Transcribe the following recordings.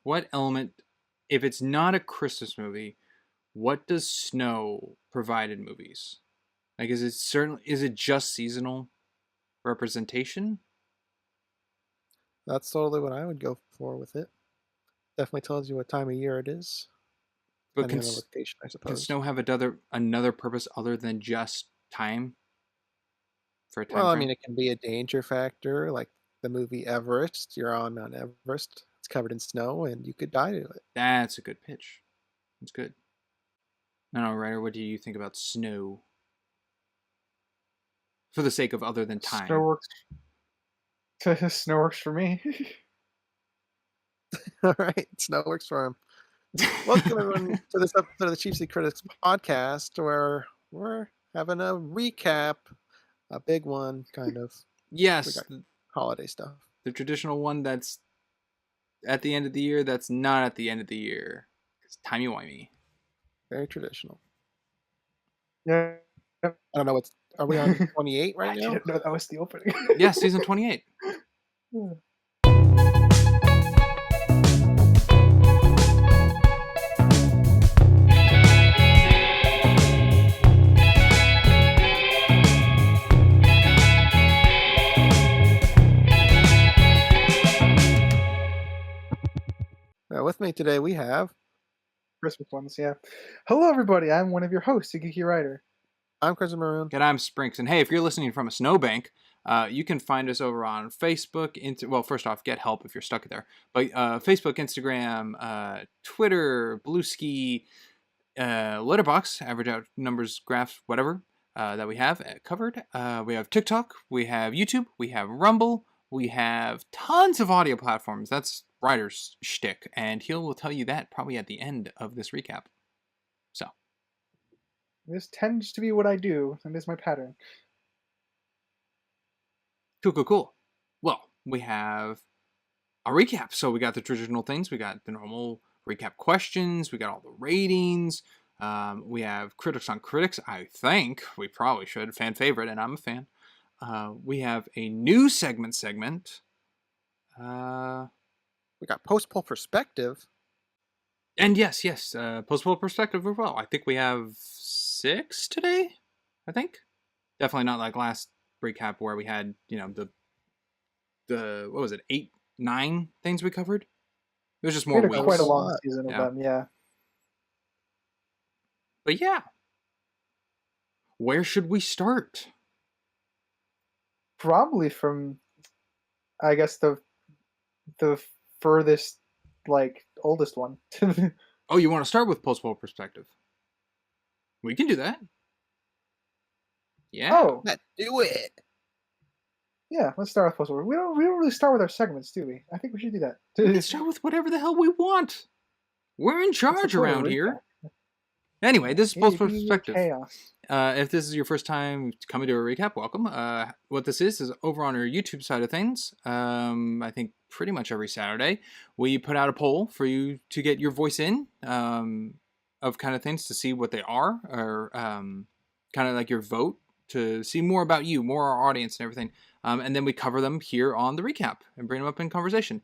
What element, if it's not a Christmas movie, what does snow provide in movies? Like, is it just seasonal representation? That's totally what I would go for with it. Definitely tells you what time of year it is, But depending on the location, I can suppose. snow have another purpose other than just time for a time Well, I mean, frame? it can be a danger factor, like the movie Everest. You're on Mount Everest. It's covered in snow, and you could die to it. That's a good pitch. That's good. I don't know, Ryder, what do you think about snow? For the sake of other than Snow time. works. Snow works for me. All right, snow works for him. Welcome everyone to this episode of the Chief Seat Critics podcast, where we're having a recap, a big one, kind of. We Yes, got holiday stuff. the traditional one that's at the end of the year, that's not at the end of the year. It's timey-wimey. Very traditional. Yeah. I don't know what's. Are we on 28 right I now? didn't know that was the opening. Yeah, season 28. With me today we have. Christmas ones, yeah. Hello, everybody. I'm one of your hosts, a geeky writer. I'm Chris Maroon. And I'm Sprinks. And hey, if you're listening from a snowbank, you can find us over on Facebook. Well, first off, get help if you're stuck there. But Facebook, Instagram, Twitter, Blueski, LetterBoxd, average out numbers, graphs, whatever that we have covered. We have TikTok, we have YouTube, we have Rumble, we have tons of audio platforms. That's Ryder's shtick, and he will tell you that probably at the end of this recap. So. This tends to be what I do, and is my pattern. Cool. Well, we have a recap. So we got the traditional things. We got the normal recap questions. We got all the ratings. We have critics on critics. I think we probably should. Fan favorite, and I'm a fan. We have a new segment. We got post poll perspective. And yes, post poll perspective as well. I think we have 6 today. I think definitely not like last recap where we had the what was it, 8, 9 things we covered. It was just more weeks. Quite a long season of them, yeah. But yeah, where should we start? Probably from, I guess, the furthest, oldest one. Oh, you want to start with post poll perspective? We can do that. Yeah. Oh, Let's do it. Yeah, let's start with post poll. We don't really start with our segments, do we? I think we should do that. We can start with whatever the hell we want. We're in charge around here. Anyway, this is post poll perspective. If this is your first time coming to a recap, welcome. What this is over on our YouTube side of things. I think pretty much every Saturday we put out a poll for you to get your voice in of kind of things to see what they are, or kind of like your vote to see more about you, more our audience and everything. And then we cover them here on the recap and bring them up in conversation.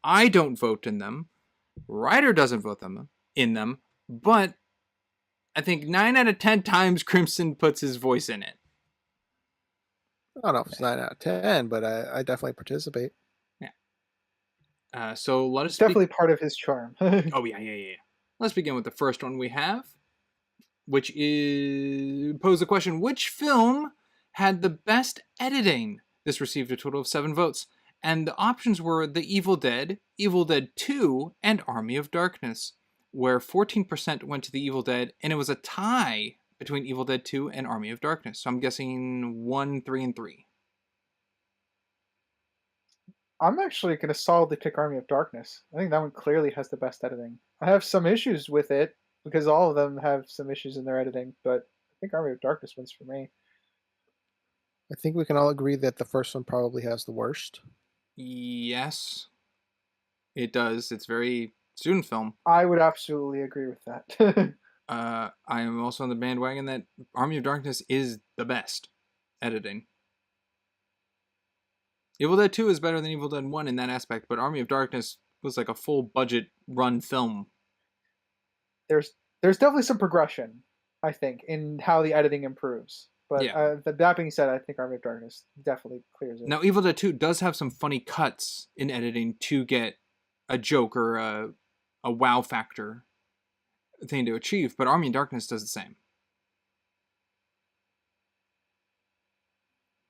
I don't vote in them. Ryder doesn't vote in them, but I think 9 out of 10 times Crimson puts his voice in it. I don't know if it's 9 out of 10, but I definitely participate. Yeah. So let us. It's definitely part of his charm. Oh yeah. Let's begin with the first one we have, which is pose the question: which film had the best editing? This received a total of 7 votes, and the options were The Evil Dead, Evil Dead 2, and Army of Darkness, where 14% went to The Evil Dead, and it was a tie between Evil Dead 2 and Army of Darkness. So I'm guessing 1, 3, and 3. I'm actually going to solidly pick Army of Darkness. I think that one clearly has the best editing. I have some issues with it, because all of them have some issues in their editing, but I think Army of Darkness wins for me. I think we can all agree that the first one probably has the worst. Yes, it does. It's very student film. I would absolutely agree with that. I am also on the bandwagon that Army of Darkness is the best editing. Evil Dead 2 is better than Evil Dead 1 in that aspect, but Army of Darkness was like a full budget run film. There's definitely some progression, I think, in how the editing improves. But Yeah. that being said, I think Army of Darkness definitely clears it. Now, Evil Dead 2 does have some funny cuts in editing to get a joke or a wow factor thing to achieve, but Army of Darkness does the same.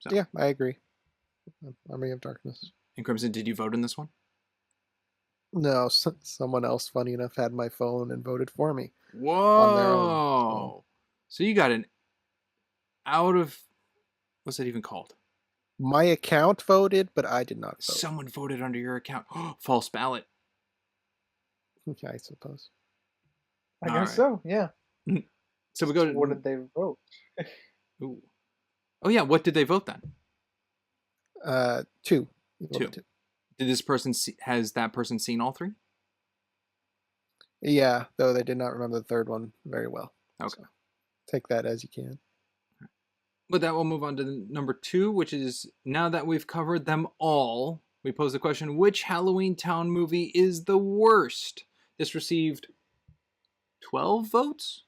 So. Yeah, I agree. Army of Darkness. And Crimson, did you vote in this one? No, someone else, funny enough, had my phone and voted for me. Whoa! On their own, so you got an out of... What's it even called? My account voted, but I did not vote. Someone voted under your account. False ballot. Yeah, I suppose. I guess so, yeah. So we go to... What did they vote? Ooh. Oh, yeah. What did they vote then? 2. Two. Did this person has that person seen all 3? Yeah, though they did not remember the third one very well. Okay. So take that as you can. But that will move on to number 2, which is, now that we've covered them all, we pose the question, which Halloween Town movie is the worst? This received 12 votes?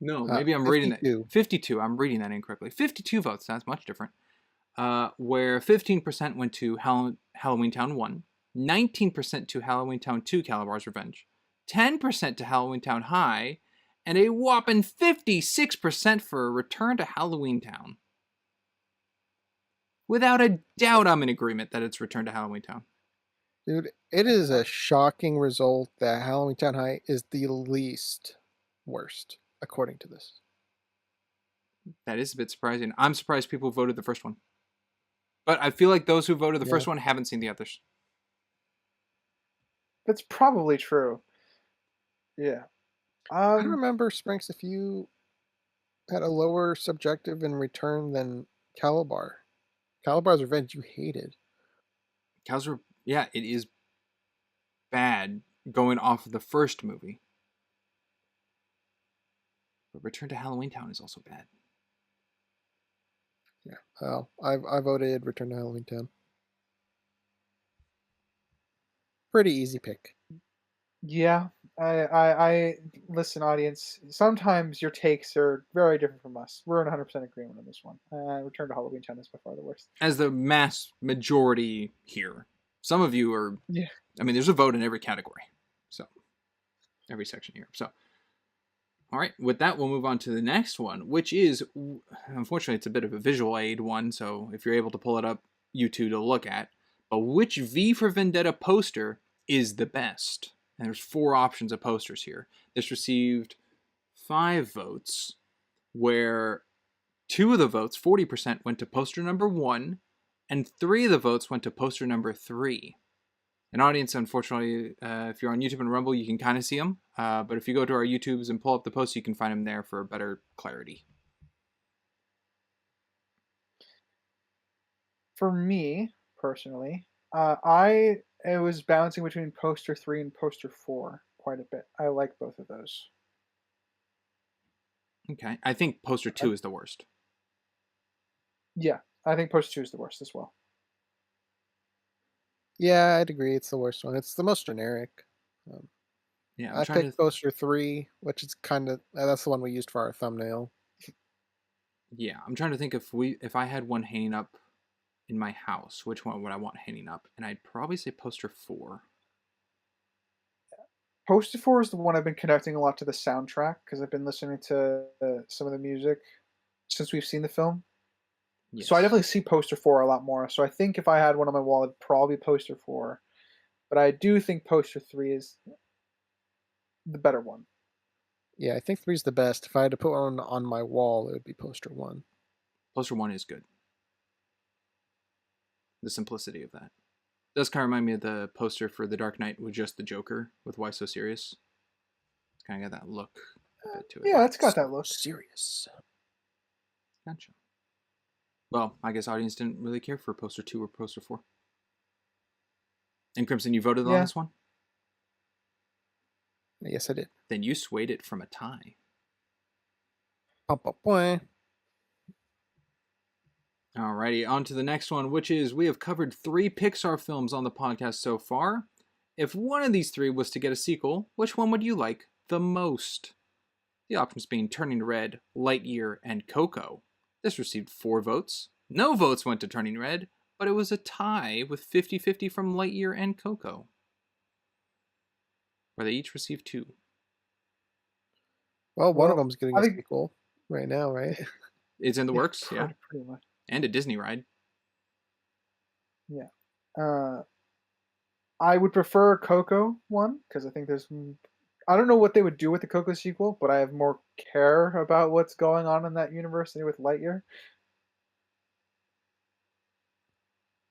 No, maybe I'm 52. reading that. 52. I'm reading that incorrectly. 52 votes. That's much different. Where 15% went to Halloween Town 1, 19% to Halloween Town 2, Calabar's Revenge, 10% to Halloween Town High, and a whopping 56% for Return to Halloween Town. Without a doubt, I'm in agreement that it's Return to Halloween Town. Dude, it is a shocking result that Halloween Town High is the least worst, according to this. That is a bit surprising. I'm surprised people voted the first one. But I feel like those who voted the first one haven't seen the others. That's probably true. Yeah. I remember, Sprinks, if you had a lower subjective in Return than Calabar. Calabar's Revenge you hated. Yeah, it is bad going off of the first movie. But Return to Halloween Town is also bad. Yeah. Well, I voted Return to Halloween Town. Pretty easy pick. Yeah. I listen, audience. Sometimes your takes are very different from us. We're in 100% agreement on this one. Return to Halloween Town is by far the worst. As the mass majority here. Some of you are... Yeah. I mean, there's a vote in every category. So, every section here. So, all right. With that, we'll move on to the next one, which is... Unfortunately, it's a bit of a visual aid one, so if you're able to pull it up, you two to look at. But which V for Vendetta poster is the best? And there's 4 options of posters here. This received 5 votes, where 2 of the votes, 40%, went to poster number 1, and 3 of the votes went to poster number 3. An audience, unfortunately, if you're on YouTube and Rumble, you can kind of see them. But if you go to our YouTubes and pull up the posts, you can find them there for better clarity. For me, personally, it was bouncing between poster 3 and poster 4 quite a bit. I like both of those. Okay. I think poster 2 is the worst. Yeah, I think poster 2 is the worst as well. Yeah, I'd agree. It's the worst one. It's the most generic. Yeah, I picked poster 3, which is kind of... that's the one we used for our thumbnail. Yeah, I'm trying to think if I had one hanging up in my house, which one would I want hanging up? And I'd probably say poster 4. Poster 4 is the one I've been connecting a lot to the soundtrack because I've been listening to some of the music since we've seen the film. Yes. So I definitely see poster 4 a lot more. So I think if I had one on my wall, it'd probably be poster 4. But I do think poster 3 is the better one. Yeah, I think 3 is the best. If I had to put one on my wall, it would be poster 1. Poster 1 is good. The simplicity of that. It does kind of remind me of the poster for The Dark Knight with just the Joker with Why So Serious. It's kind of got that look a bit to it. Yeah, it's got that look. Serious. Gotcha. Well, I guess audience didn't really care for poster 2 or poster 4. And Crimson, you voted on this one? Yes, I did. Then you swayed it from a tie. Boy. Alrighty, on to the next one, which is we have covered 3 Pixar films on the podcast so far. If one of these 3 was to get a sequel, which one would you like the most? The options being Turning Red, Lightyear, and Coco. This received 4 votes. No votes went to Turning Red, but it was a tie with 50-50 from Lightyear and Coco, where they each received 2. Well, one of them's getting a sequel right now, right? It's in the works, yeah. Pretty much. And a Disney ride. Yeah. I would prefer Coco one, because I think I don't know what they would do with the Coco sequel, but I have more care about what's going on in that universe than with Lightyear.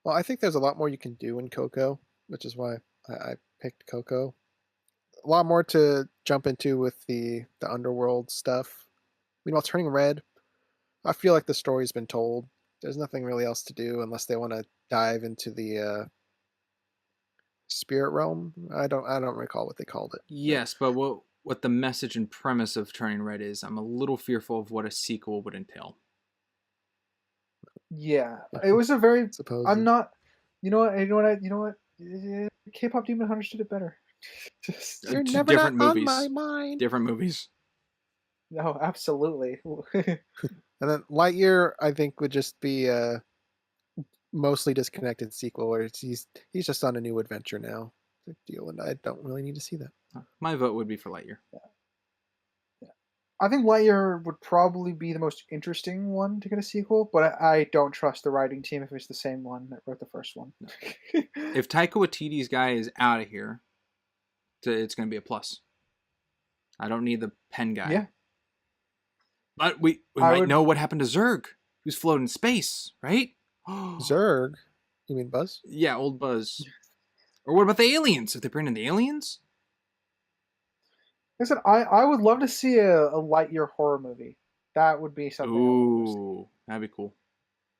Well, I think there's a lot more you can do in Coco, which is why I picked Coco. A lot more to jump into with the underworld stuff. Meanwhile, Turning Red, I feel like the story's been told. There's nothing really else to do unless they want to dive into the spirit realm. I don't recall what they called it. Yes, but what the message and premise of Turning Red is, I'm a little fearful of what a sequel would entail. Yeah, it was a very. Supposedly. I'm not. You know what? K-pop Demon Hunters did it better. You're Two never different not movies. on my mind. Different movies. No, absolutely. And then Lightyear, I think, would just be a mostly disconnected sequel where he's just on a new adventure now. Big deal, and I don't really need to see that. My vote would be for Lightyear. Yeah. I think Lightyear would probably be the most interesting one to get a sequel, but I don't trust the writing team if it's the same one that wrote the first one. No. If Taika Waititi's guy is out of here, it's going to be a plus. I don't need the pen guy. Yeah. But we might know what happened to Zurg, who's floating in space, right? Zurg? You mean Buzz? Yeah, old Buzz. Or what about the aliens? If they bring in the aliens? Listen, I would love to see a Lightyear horror movie. That would be something. Ooh, that'd be cool.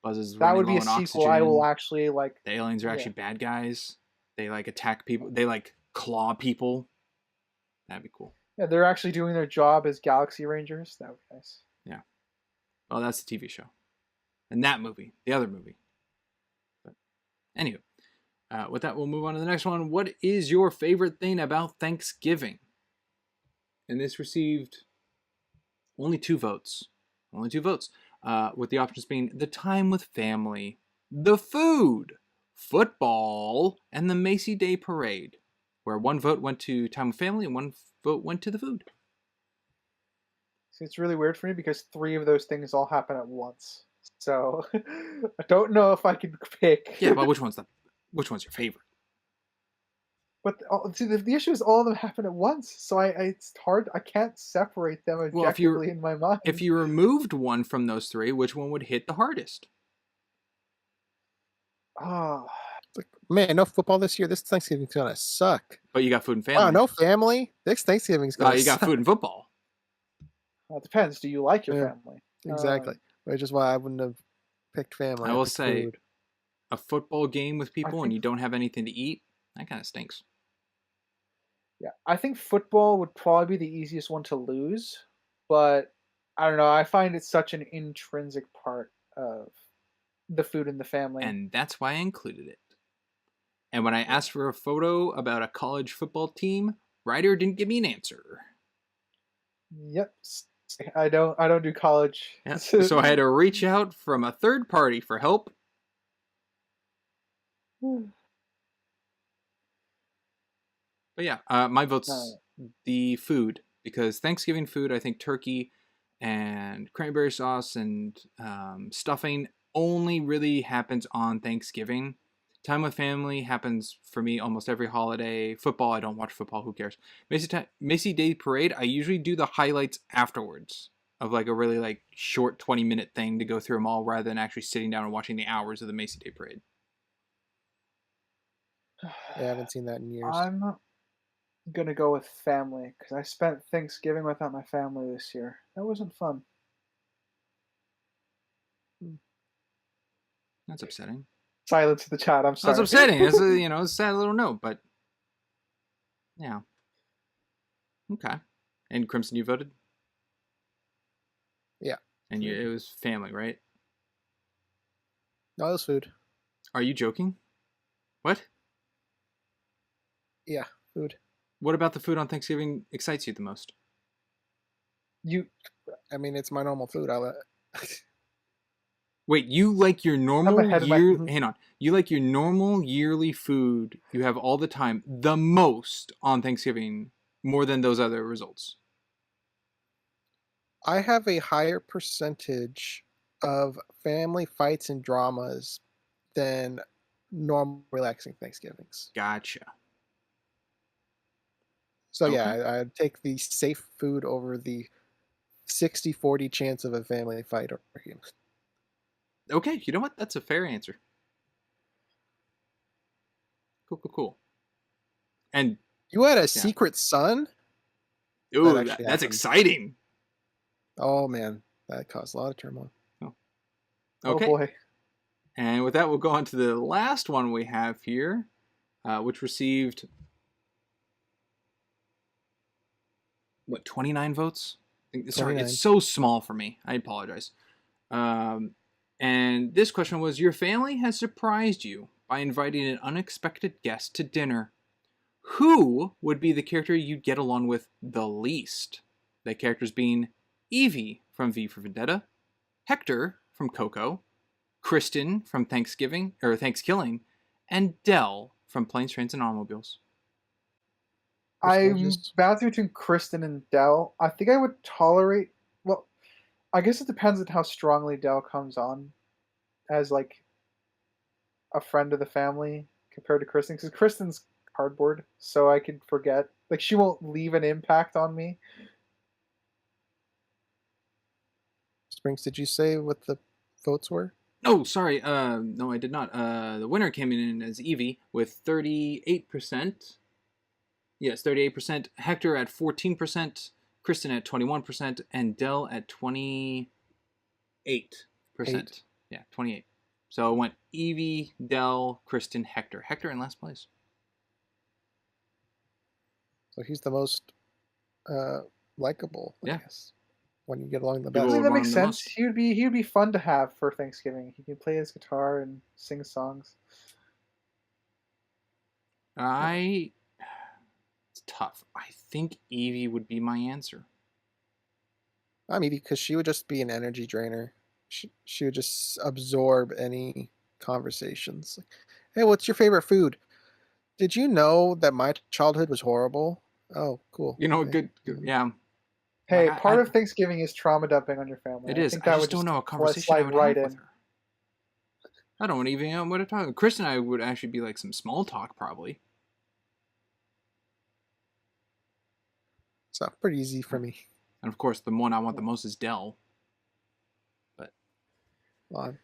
Buzz is that would be a sequel. Oxygen. I will actually like. The aliens are actually bad guys. They like attack people. They like claw people. That'd be cool. Yeah, they're actually doing their job as Galaxy Rangers. That would be nice. Yeah. Well, that's the TV show. And that movie, the other movie. But anyway, with that, we'll move on to the next one. What is your favorite thing about Thanksgiving? And this received only 2 votes. Only 2 votes. With the options being the time with family, the food, football, and the Macy Day Parade, where 1 vote went to time with family and 1 vote went to the food. See, it's really weird for me because 3 of those things all happen at once. So I don't know if I can pick. Yeah, but which one's your favorite? But see, the issue is all of them happen at once, so it's hard. I can't separate them objectively in my mind. If you removed one from those 3, which one would hit the hardest? Man, no football this year. This Thanksgiving's gonna suck. But you got food and family. Oh, no family. This Thanksgiving's gonna you got suck. food and football. Well, it depends. Do you like your family? Exactly. Which is why I wouldn't have picked family. I will say, food. A football game with people and you don't have anything to eat, that kind of stinks. Yeah, I think football would probably be the easiest one to lose, but I don't know. I find it such an intrinsic part of the food in the family. And that's why I included it. And when I asked for a photo about a college football team, Ryder didn't give me an answer. Yep. I don't do college. Yeah. So I had to reach out from a third party for help. But yeah, my vote's the food, because Thanksgiving food, I think turkey and cranberry sauce and stuffing only really happens on Thanksgiving. Time with family happens for me almost every holiday. Football, I don't watch football. Who cares? Macy Day Parade, I usually do the highlights afterwards of like a really like short 20-minute thing to go through them all rather than actually sitting down and watching the hours of the Macy Day Parade. Yeah, I haven't seen that in years. I'm gonna go with family because I spent Thanksgiving without my family this year. That wasn't fun. That's upsetting. Silence in the chat. I'm sorry. That's upsetting. It's a sad little note, but yeah. Okay. And Crimson, you voted? Yeah. And it was family, right? No, it was food. Are you joking? What? Yeah, food. What about the food on Thanksgiving excites you the most? I mean, it's my normal food. Wait, you like your I'm normal ahead of my. year? Hang on. You like your normal yearly food you have all the time the most on Thanksgiving more than those other results? I have a higher percentage of family fights and dramas than normal relaxing Thanksgivings. Gotcha. So Okay. yeah, I'd take the safe food over the 60-40 chance of a family fight or argument. Okay, you know what? That's a fair answer. Cool. And You had a yeah. secret son? Ooh, that's exciting. Oh man, that caused a lot of turmoil. Oh. Okay. Okay. Oh boy. And with that, we'll go on to the last one we have here, which received, 29 votes? Sorry, 29. it's so small for me. I apologize. And this question was, your family has surprised you by inviting an unexpected guest to dinner. Who would be the character you'd get along with the least? The characters being Evie from V for Vendetta, Hector from Coco, Kristen from Thanksgiving, and Dell from Planes, Trains, and Automobiles. I'm bouncing between Kristen and Dell. I think I would tolerate. Well, I guess it depends on how strongly Dell comes on as like a friend of the family compared to Kristen, because Kristen's cardboard, so I could forget. Like she won't leave an impact on me. Springs, did you say what the votes were? Oh, sorry. No, I did not. The winner came in as Evie with 38%. Yes, 38%. Hector at 14%. Kristen at 21%. And Dell at 28%. Yeah, 28. So it went Evie, Dell, Kristen, Hector. Hector in last place. So he's the most likable, I guess. When you get along the I best. think that makes sense. He would be fun to have for Thanksgiving. He can play his guitar and sing songs. It's tough. I think Evie would be my answer. I mean, because she would just be an energy drainer. She would just absorb any conversations. Like, hey, what's your favorite food? Did you know that my childhood was horrible? Oh, cool. You know, good yeah. Hey, part of Thanksgiving is trauma dumping on your family. It is. I think that I just don't know a conversation I would have with her. I don't even know what to talk about. Chris and I would actually be like some small talk, probably. It's not pretty easy for me. And of course, the one I want the most is Dell. But well,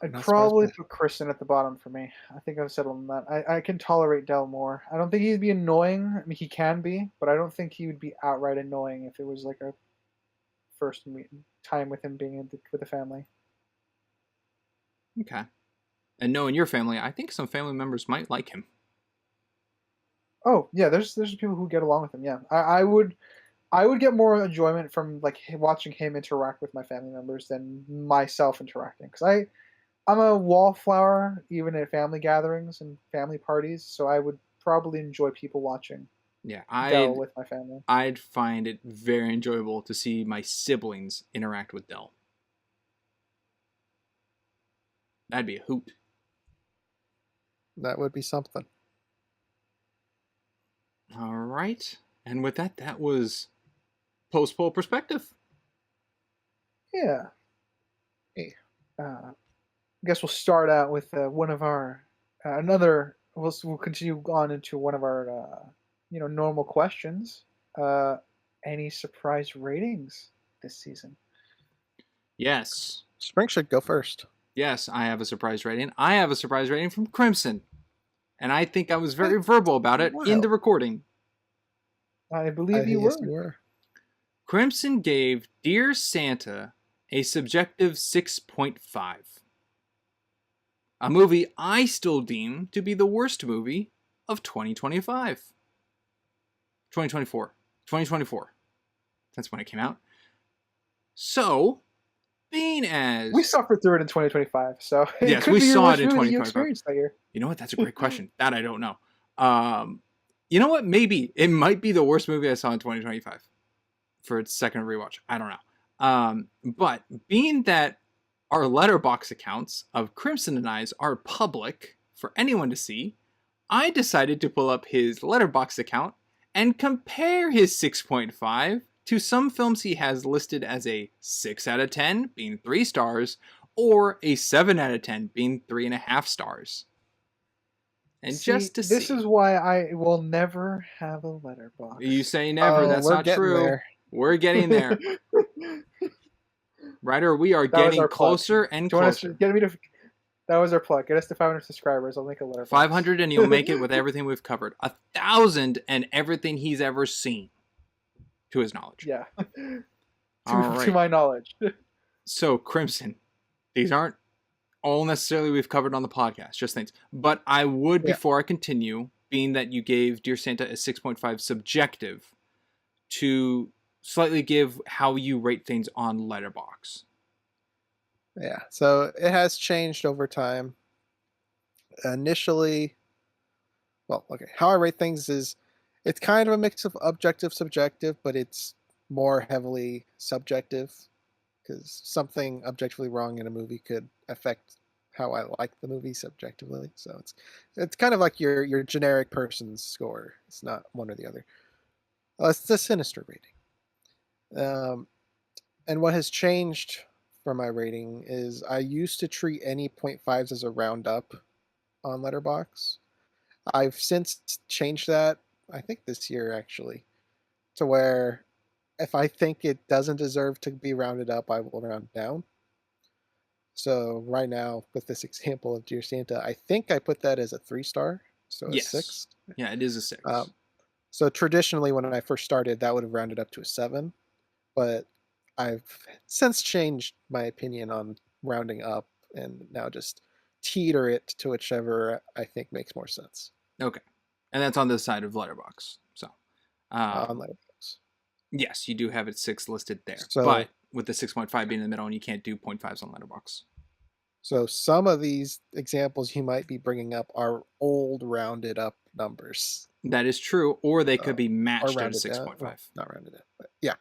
I'd probably put Kristen at the bottom for me. I think I've settled on that. I can tolerate Dell more. I don't think he'd be annoying. I mean, he can be, but I don't think he would be outright annoying if it was like a first time with him being with the family. Okay. And knowing your family, I think some family members might like him. Oh yeah, there's people who get along with him. Yeah, I would get more enjoyment from like watching him interact with my family members than myself interacting, because I'm a wallflower even at family gatherings and family parties, so I would probably enjoy people watching. Yeah, Dell with my family. I'd find it very enjoyable to see my siblings interact with Dell. That'd be a hoot. That would be something. All right. And with that, that was post-poll perspective. Yeah. Hey, I guess we'll start out with one of our We'll continue on into one of our normal questions. Any surprise ratings this season? Yes. Spring should go first. Yes, I have a surprise rating. I have a surprise rating from Crimson. And I think I was very verbal about it in the recording. I believe you were. You were. Crimson gave Dear Santa a subjective 6.5. A movie I still deem to be the worst movie of 2025. 2024. That's when it came out. So, being as we suffered through it in 2025, so yes, could we be your saw worst it in movie that you 2025. experienced that year. You know what? That's a great question. That I don't know. You know what? Maybe it might be the worst movie I saw in 2025 for its second rewatch. I don't know. But being that our LetterBoxd accounts of Crimson and I's are public for anyone to see, I decided to pull up his LetterBoxd account and compare his 6.5 to some films he has listed as a 6 out of 10, being 3 stars, or a 7 out of 10, being 3.5 stars. And See, just to this see. is why I will never have a letterbox. You say never. That's not true. There. We're getting there. Ryder, we are getting closer and closer. That was our plug. Get us to 500 subscribers. I'll make a letterbox. 500 and you'll make it with everything we've covered. 1,000 and everything he's ever seen, to his knowledge. Yeah. All right. To my knowledge. So, Crimson, these aren't all necessarily we've covered on the podcast, just things. But I would, before I continue, being that you gave Dear Santa a 6.5 subjective, to slightly give how you rate things on Letterboxd. Yeah, so it has changed over time. Initially, how I rate things is it's kind of a mix of objective, subjective, but it's more heavily subjective because something objectively wrong in a movie could affect how I like the movie subjectively. So it's kind of like your generic person's score. It's not one or the other. It's the sinister rating. And what has changed for my rating is I used to treat any 0.5s as a roundup on Letterboxd. I've since changed that, I think this year actually, to where if I think it doesn't deserve to be rounded up, I will round down. So right now, with this example of Dear Santa, I think I put that as a 3-star, so a 6. Yeah, it is a 6. So traditionally, when I first started, that would have rounded up to a 7, but I've since changed my opinion on rounding up and now just teeter it to whichever I think makes more sense. Okay. And that's on the side of Letterboxd. So, on Letterboxd. Yes, you do have it 6 listed there. So, but with the 6.5 being in the middle, and you can't do 0.5s on Letterboxd. So some of these examples you might be bringing up are old rounded up numbers. That is true, or they could be matched at a 6.5. Not rounded up, but yeah.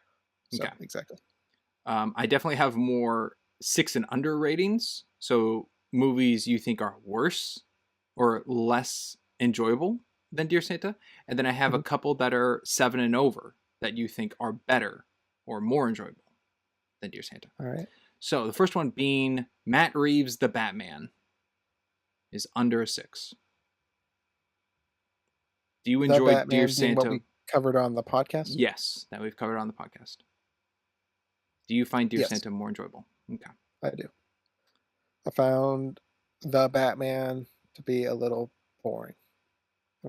So, okay. Exactly. I definitely have more 6 and under ratings. So movies you think are worse or less enjoyable than Dear Santa. And then I have a couple that are 7 and over that you think are better or more enjoyable than Dear Santa. All right. So the first one being Matt Reeves' The Batman is under a 6. Do you enjoy Dear Santa? What we covered on the podcast? Yes, that we've covered on the podcast. Do you find Dear Santa more enjoyable? Okay. I do. I found The Batman to be a little boring.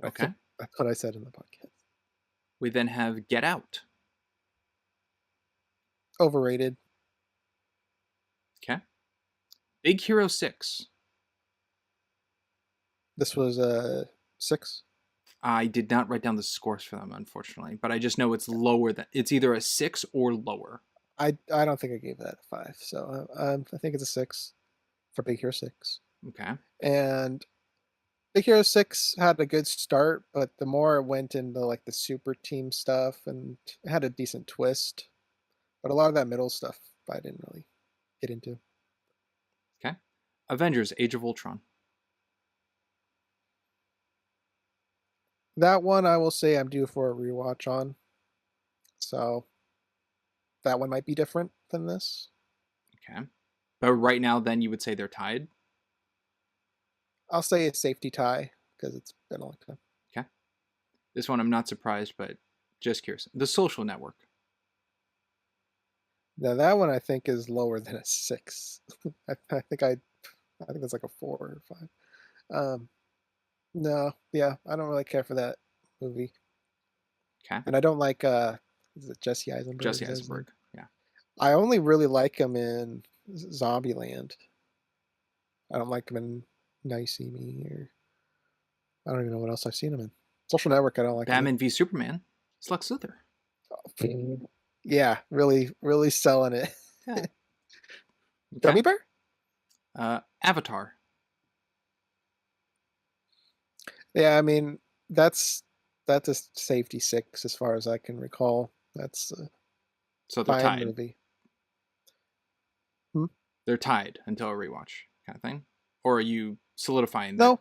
Okay. That's what I said in the podcast. We then have Get Out. Overrated. Okay. Big Hero 6. This was a 6? I did not write down the scores for them, unfortunately, but I just know it's lower than it's either a 6 or lower. I don't think I gave that a 5, so I think it's a 6 for Big Hero 6. Okay. And Big Hero 6 had a good start, but the more it went into like the super team stuff, and it had a decent twist, but a lot of that middle stuff I didn't really get into. Okay. Avengers: Age of Ultron. That one I will say I'm due for a rewatch on. So that one might be different than this. Okay. But right now then you would say they're tied? I'll say a safety tie because it's been a long time. Okay. This one I'm not surprised, but just curious. The Social Network. Now that one I think is lower than a 6. I think that's like a 4 or 5. No, yeah, I don't really care for that movie. Okay. And I don't like is it Jesse Eisenberg? Jesse Eisenberg, yeah. I only really like him in Zombieland. I don't like him in Now You See Me, or I don't even know what else I've seen him in. Social Network, I don't like. Batman v Superman. It's Lex Luthor. Yeah, really, really selling it. Yeah. Okay. Gummy bear? Avatar. Yeah, I mean that's a safety 6 as far as I can recall. That's a So they're fine tied. movie. They're tied until a rewatch kind of thing? Or are you solidifying that? No,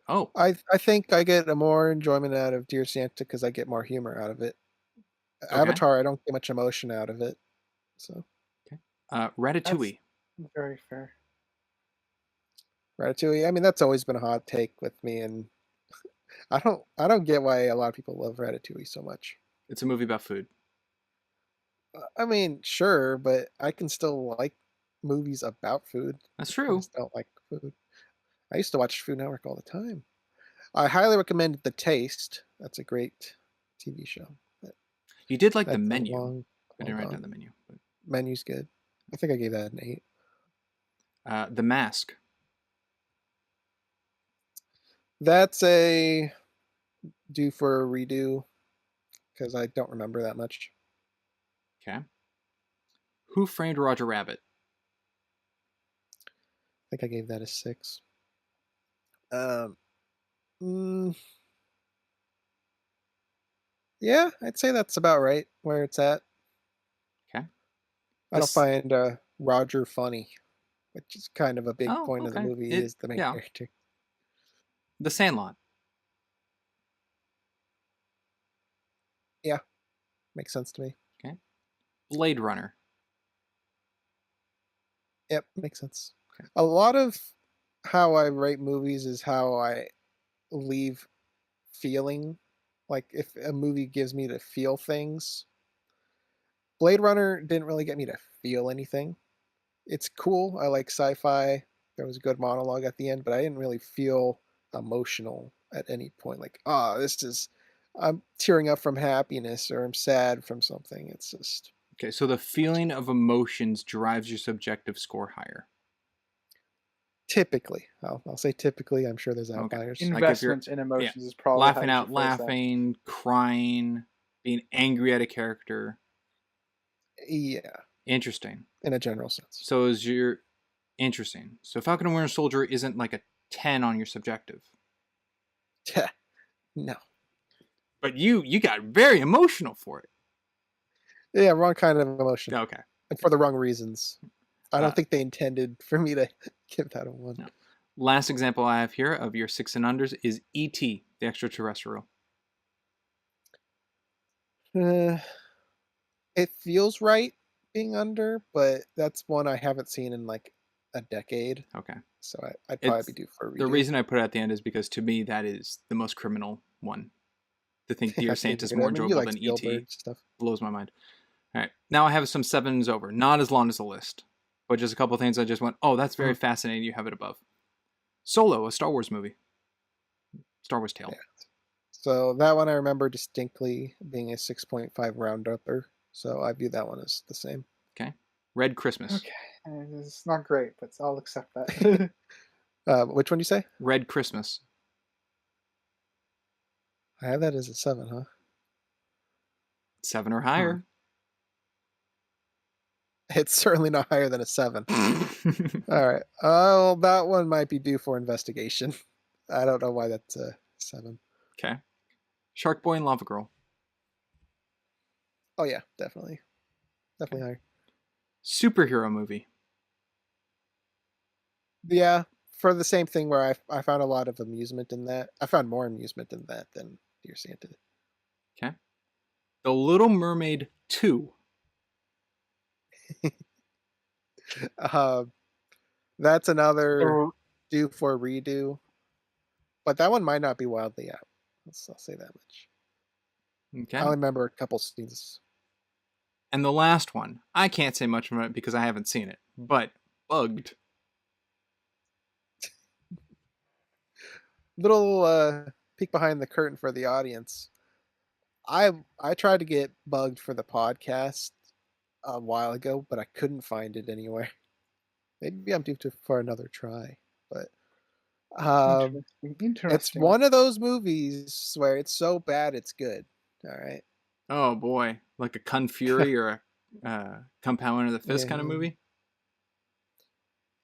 Oh. I think I get a more enjoyment out of Dear Santa because I get more humor out of it. Okay. Avatar, I don't get much emotion out of it. So Okay. Ratatouille. That's very fair. Ratatouille, I mean that's always been a hot take with me, and I don't get why a lot of people love Ratatouille so much. It's a movie about food. I mean, sure, but I can still like movies about food. That's I true. just don't like food. I used to watch Food Network all the time. I highly recommend The Taste. That's a great TV show. You did like the That's a menu. long, I didn't write long down the menu. But... Menu's good. I think I gave that an 8. The Mask. That's a due for a redo because I don't remember that much. Okay. Who Framed Roger Rabbit? I think I gave that a 6. Yeah, I'd say that's about right where it's at. Okay. I don't find Roger funny, which is kind of a big point of the movie. He is the main character. The Sandlot. Yeah, makes sense to me. Okay. Blade Runner. Yep, makes sense. Okay. A lot of how I rate movies is how I leave feeling. Like if a movie gives me to feel things. Blade Runner didn't really get me to feel anything. It's cool. I like sci-fi. There was a good monologue at the end, but I didn't really feel emotional at any point. Like, I'm tearing up from happiness or I'm sad from something. It's just... Okay, so the feeling of emotions drives your subjective score higher. Typically. I'll say typically. I'm sure there's outliers. Okay. Investments in emotions is probably laughing out, laughing, crying, being angry at a character. Yeah. Interesting. In a general sense. So is your... Interesting. So Falcon and Winter Soldier isn't like a 10 on your subjective. No. But you got very emotional for it. Yeah, wrong kind of emotion. Okay. And for the wrong reasons. I don't think they intended for me to give that a 1. No. Last example I have here of your 6 and unders is E.T., the extraterrestrial. It feels right being under, but that's one I haven't seen in like a decade. Okay. So I'd probably be due for a redo. The reason I put it at the end is because to me that is the most criminal one. To think Dear Santa's more enjoyable than E.T. stuff blows my mind. All right. Now I have some 7s over. Not as long as the list, but just a couple of things I just went, oh, that's very fascinating. You have it above. Solo, a Star Wars movie. Star Wars tale. Yeah. So that one I remember distinctly being a 6.5 round-upper. So I view that one as the same. Okay. Red Christmas. Okay. It's not great, but I'll accept that. Which one do you say? Red Christmas. I have that as a 7, huh? 7 or higher. It's certainly not higher than a 7. All right. Oh, that one might be due for investigation. I don't know why that's a 7. Okay. Shark Boy and Lava Girl. Oh yeah, definitely. Definitely higher. Superhero movie. Yeah, for the same thing where I found a lot of amusement in that. I found more amusement in that than Dear Santa. Okay. The Little Mermaid 2. That's another due for a redo. But that one might not be wildly out. I'll say that much. Okay. I remember a couple scenes. And the last one, I can't say much from it because I haven't seen it, but Bugged. Little peek behind the curtain for the audience. I tried to get Bugged for the podcast a while ago, but I couldn't find it anywhere. Maybe I'm due for another try, but it's one of those movies where it's so bad it's good. All right. Oh boy, like a Kung Fury or a Compound of the Fist kind of movie.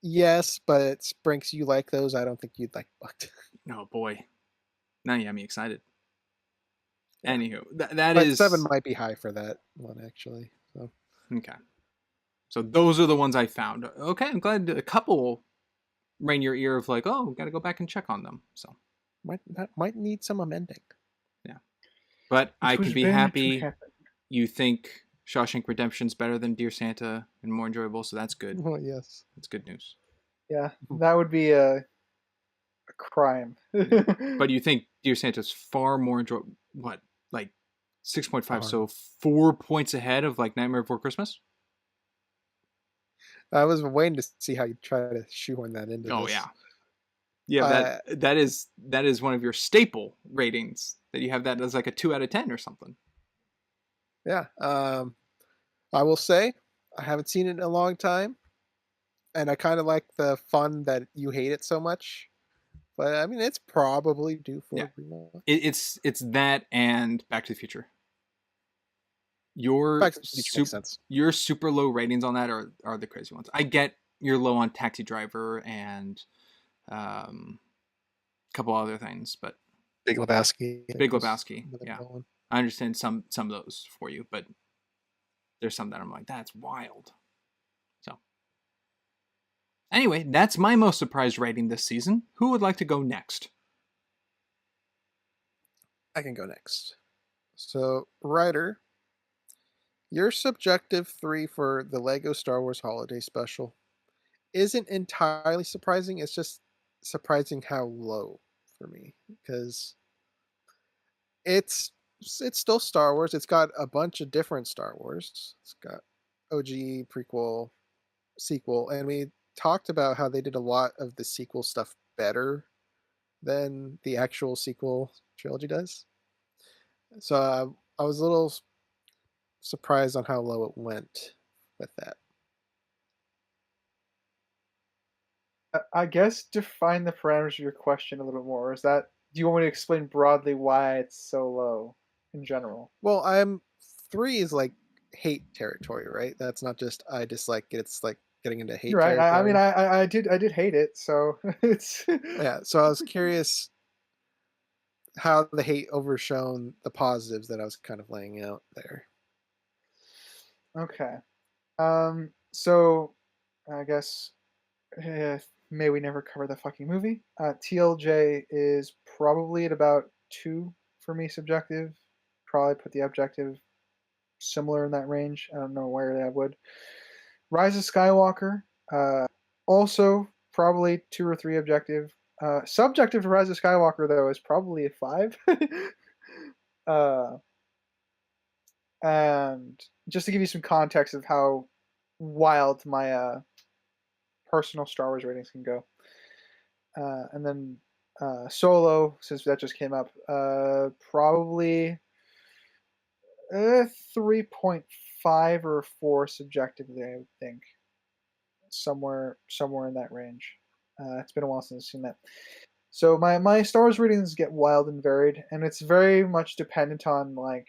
Yes, but Sprinks, you like those. I don't think you'd like Bucked. Oh boy, now you got me excited. Yeah. Anywho, that But is 7 might be high for that one, actually. So okay. So those are the ones I found. Okay, I'm glad a couple rang your ear of like, oh, got to go back and check on them. So might need some amending. yeah, but Which I can was be bound to happy. happen. You think Shawshank Redemption's better than Dear Santa and more enjoyable, so that's good. Oh yes, That's good news. Yeah, that would be a crime. But you think Dear Santa's far more enjoyable? What, like 6.5? So 4 points ahead of like Nightmare Before Christmas. I was waiting to see how you try to shoehorn that into Oh this. yeah, yeah. That is one of your staple ratings. That you have that as like a 2 out of 10 or something. Yeah. I will say I haven't seen it in a long time, and I kind of like the fun that you hate it so much. But I mean, it's probably due for Yeah, a rewatch. it's that and Back to the Future. Your Back to the Future makes sense. your super low ratings on that are the crazy ones. I get you're low on Taxi Driver and a couple other things, but Big Lebowski. Big Lebowski, yeah. I understand some of those for you, but there's some that I'm like, that's wild. So anyway, that's my most surprised rating this season. Who would like to go next? I can go next. So, Ryder, your subjective 3 for the Lego Star Wars Holiday Special isn't entirely surprising. It's just surprising how low for me because it's it's still Star Wars. It's got a bunch of different Star Wars. It's got OG, prequel, sequel, and we talked about how they did a lot of the sequel stuff better than the actual sequel trilogy does. So I was a little surprised on how low it went with that. I guess define the parameters of your question a little bit more. Is that do you want me to explain broadly why it's so low in general? Well, I'm 3 is like hate territory, right? That's not just I dislike it. It's like getting into hate You're right. I mean, territory. I did hate it, so it's Yeah. So I was curious how the hate overshone the positives that I was kind of laying out there. okay. So I guess may we never cover the fucking movie. TLJ is probably at about 2 for me subjective. Probably put the objective similar in that range. I don't know where that would. Rise of Skywalker, also probably 2 or 3 objective. Subjective for Rise of Skywalker though is probably a 5. uh, and just to give you some context of how wild my personal Star Wars ratings can go. And then Solo, since that just came up, probably 3.5 or 4 subjectively, I would think. Somewhere in that range. It's been a while since I've seen that. So my Star Wars ratings get wild and varied, and it's very much dependent on like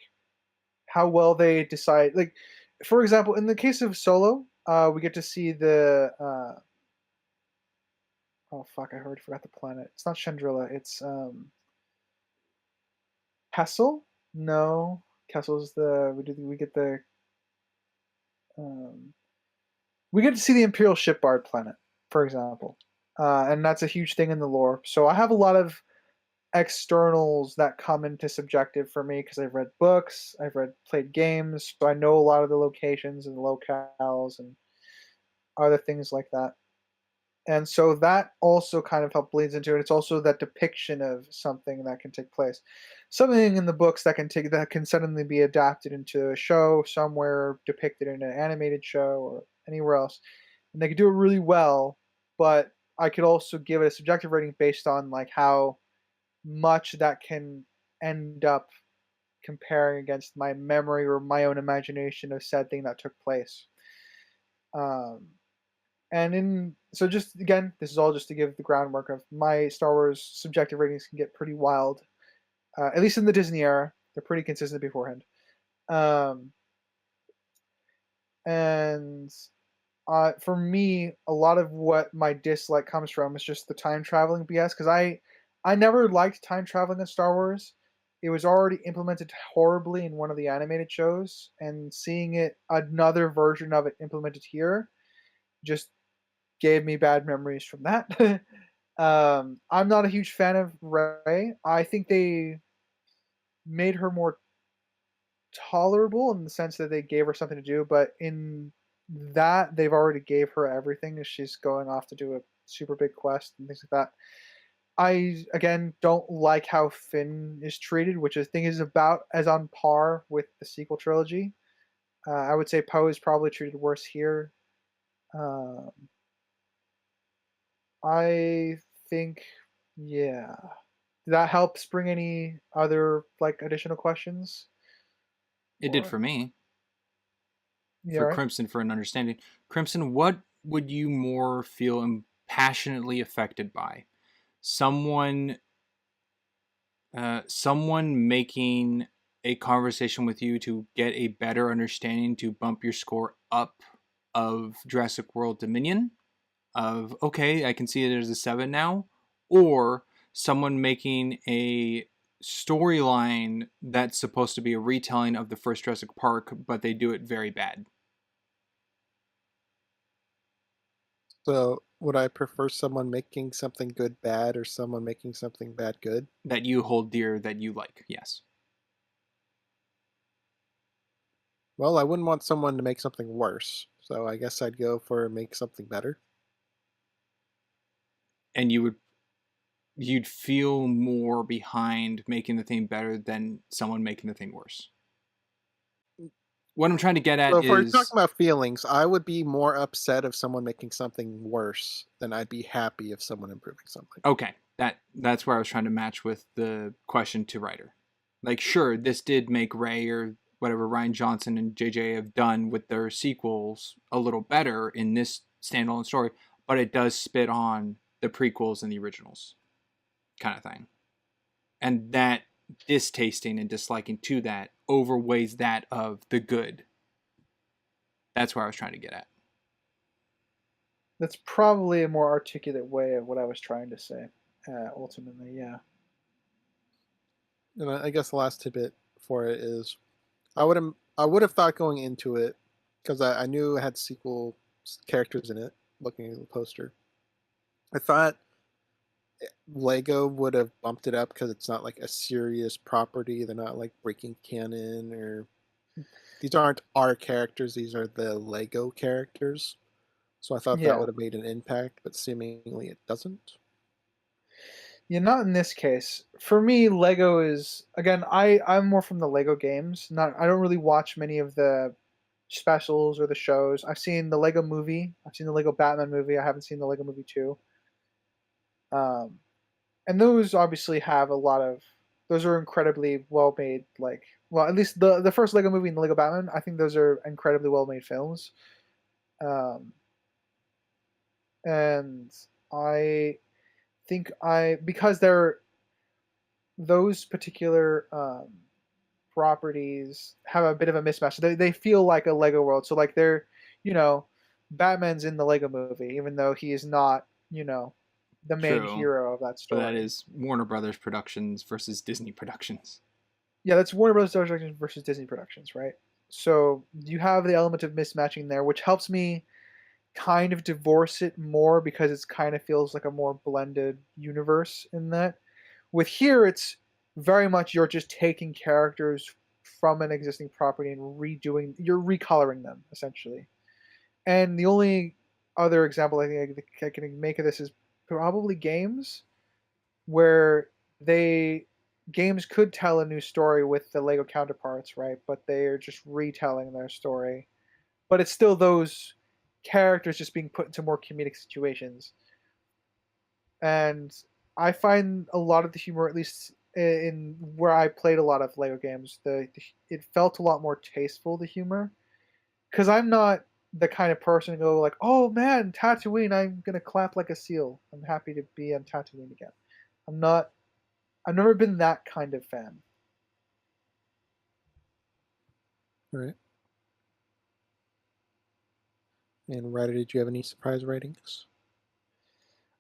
how well they decide. Like, for example, in the case of Solo, we get to see the oh fuck, I already forgot the planet. It's not Chandrila. It's Kessel. No, Kessel's the we get the um, we get to see the Imperial Shipyard planet, for example, and that's a huge thing in the lore. So I have a lot of externals that come into subjective for me because I've read books, played games, so I know a lot of the locations and the locales and other things like that. And so that also kind of help bleeds into it. It's also that depiction of something that can take place, something in the books that can suddenly be adapted into a show somewhere, depicted in an animated show or anywhere else, and they could do it really well. But I could also give it a subjective rating based on like how much that can end up comparing against my memory or my own imagination of said thing that took place. Um, and in so just again, this is all just to give the groundwork of my Star Wars subjective ratings can get pretty wild. At least in the Disney era, they're pretty consistent beforehand. Um, and For me, a lot of what my dislike comes from is just the time traveling BS. Because I never liked time traveling in Star Wars. It was already implemented horribly in one of the animated shows, and seeing it another version of it implemented here just gave me bad memories from that. I'm not a huge fan of Rey. I think they made her more tolerable in the sense that they gave her something to do, but in that they've already gave her everything as she's going off to do a super big quest and things like that. I again don't like how Finn is treated, which I think is about as on par with the sequel trilogy. I would say Poe is probably treated worse here. Um, I think, yeah. Did that help bring any other like additional questions? It did Or for me. yeah, For right. Crimson, for an understanding. Crimson, what would you more feel passionately affected by? Someone someone making a conversation with you to get a better understanding to bump your score up of Jurassic World Dominion, of okay, I can see there's a 7 now, or someone making a storyline that's supposed to be a retelling of the first Jurassic Park, but they do it very bad. So, would I prefer someone making something good bad or someone making something bad good? That you hold dear, that you like, yes. Well, I wouldn't want someone to make something worse, so I guess I'd go for make something better. And you'd feel more behind making the thing better than someone making the thing worse. What I'm trying to get So, at if we're talking is about feelings, I would be more upset of someone making something worse than I'd be happy of someone improving something. okay. That's where I was trying to match with the question to writer. Like, sure, this did make Ray or whatever Ryan Johnson and JJ have done with their sequels a little better in this standalone story, but it does spit on the prequels and the originals, kind of thing. And that distasting and disliking to that overweighs that of the good. That's where I was trying to get at. That's probably a more articulate way of what I was trying to say. Ultimately, yeah. And I guess the last tidbit for it is I would have thought going into it because I knew it had sequel characters in it. Looking at the poster, I thought Lego would have bumped it up because it's not like a serious property. They're not like breaking canon or these aren't our characters. These are the Lego characters. So I thought that Yeah. would have made an impact, but seemingly it doesn't. Yeah, not in this case. For me, Lego is again. I'm more from the Lego games. Not I don't really watch many of the specials or the shows. I've seen the Lego movie. I've seen the Lego Batman movie. I haven't seen the Lego movie 2. Um, and those obviously have a lot of. Those are incredibly well made. Like, well, at least the first Lego movie and the Lego Batman. I think those are incredibly well made films. Um, and I think I because they're those particular properties have a bit of a mismatch. They feel like a Lego world. So like they're, you know, Batman's in the Lego movie, even though he is not, the main True. hero of that But that story. is Warner Brothers Productions versus Disney Productions. Yeah, that's Warner Brothers Productions versus Disney Productions, right? So you have the element of mismatching there, which helps me kind of divorce it more because it's kind of feels like a more blended universe in that. With here, it's very much you're just taking characters from an existing property and you're recoloring them essentially. And the only other example I think I can make of this is probably games where they games could tell a new story with the Lego counterparts, right? But they are just retelling their story. But it's still those characters just being put into more comedic situations. And I find a lot of the humor, at least in where I played a lot of Lego games, it felt a lot more tasteful. The humor, because I'm not the kind of person to go like, "Oh man, Tatooine! I'm gonna clap like a seal. I'm happy to be on Tatooine again." I'm not. I've never been that kind of fan. Right. And Ryder, did you have any surprise ratings?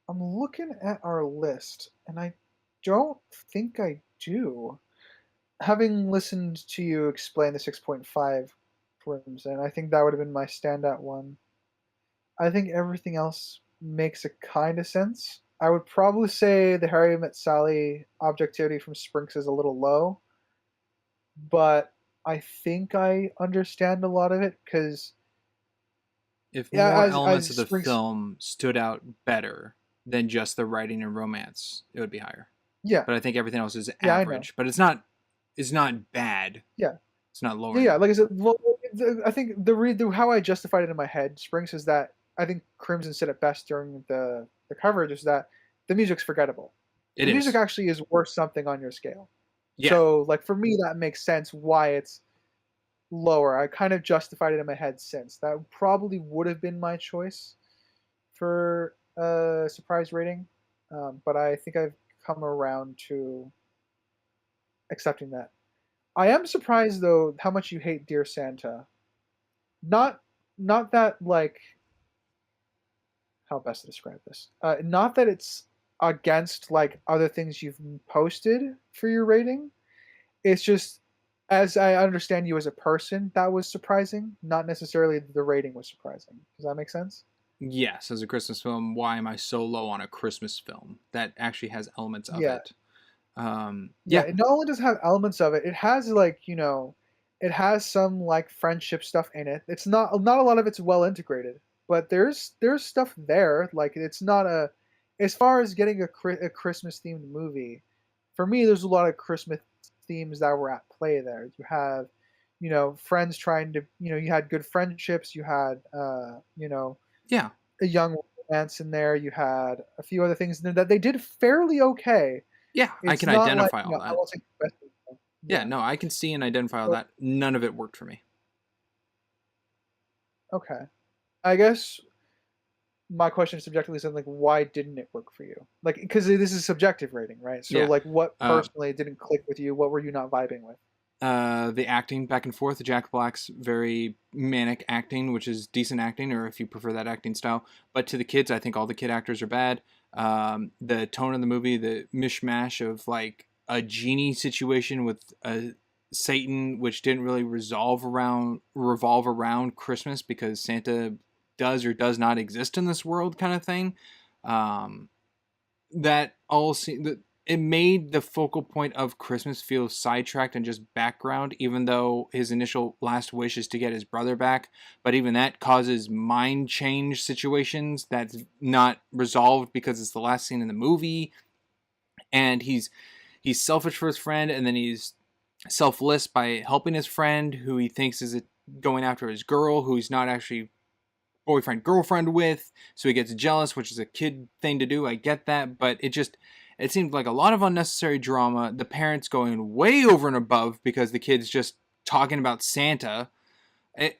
I'm looking at our list, and I don't think I do. Having listened to you explain the 6.5 Crimson, I think that would have been my standout one. I think everything else makes a kind of sense. I would probably say the Harry Met Sally objectivity from Sprinks is a little low, but I think I understand a lot of it because, If yeah, more as elements of the Sprinks, film stood out better than just the writing and romance, it would be higher. yeah, But I think everything else is yeah, I know, average. But it's not bad. yeah, It's not lowering. yeah. Like I said, well, I think the how I justified it in my head, Sprinks, is that I think Crimson said it best during the coverage is that the music's forgettable. It The music is. actually is worth something on your scale. Yeah. So, like for me, that makes sense why it's lower. I kind of justified it in my head since that probably would have been my choice for a surprise rating, but I think I've come around to accepting that. I am surprised though how much you hate Dear Santa. Not not that like how best to describe this. Not that it's against like other things you've posted for your rating. It's just as I understand you as a person, that was surprising. Not necessarily the rating was surprising. Does that make sense? Yes, as a Christmas film, why am I so low on a Christmas film that actually has elements of Yeah. it? Yeah, Yeah, it not only does it have elements of it, it has like, it has some like friendship stuff in it. It's not a lot of it's well integrated, but there's stuff there. Like it's not a as far as getting a Christmas themed movie, for me there's a lot of Christmas themes that were at play there. You have, friends trying to, you had good friendships, you had yeah, a young romance in there, you had a few other things in there that they did fairly okay. yeah. I It's can not like, identify all I that. won't say the best of them. Yeah, Yeah. no, I can see and identify all So, that. None of it worked for me. okay. I guess my question is subjectively something like, why didn't it work for you? Like, because this is subjective rating, right? So, Yeah. like, what Uh, personally didn't click with you? What were you not vibing with? the acting back and forth, Jack Black's very manic acting, which is decent acting, or if you prefer that acting style. But to the kids, I think all the kid actors are bad. The tone of the movie, the mishmash of like a genie situation with a Satan, which didn't really revolve around Christmas because Santa does or does not exist in this world, kind of thing. Um, that all it made the focal point of Christmas feel sidetracked and just background, even though his initial last wish is to get his brother back. But even that causes mind change situations that's not resolved because it's the last scene in the movie. And he's selfish for his friend, and then he's selfless by helping his friend who he thinks is going after his girl, who he's not actually boyfriend girlfriend with, so he gets jealous, which is a kid thing to do. I get that, but it seemed like a lot of unnecessary drama, the parents going way over and above because the kid's just talking about Santa. It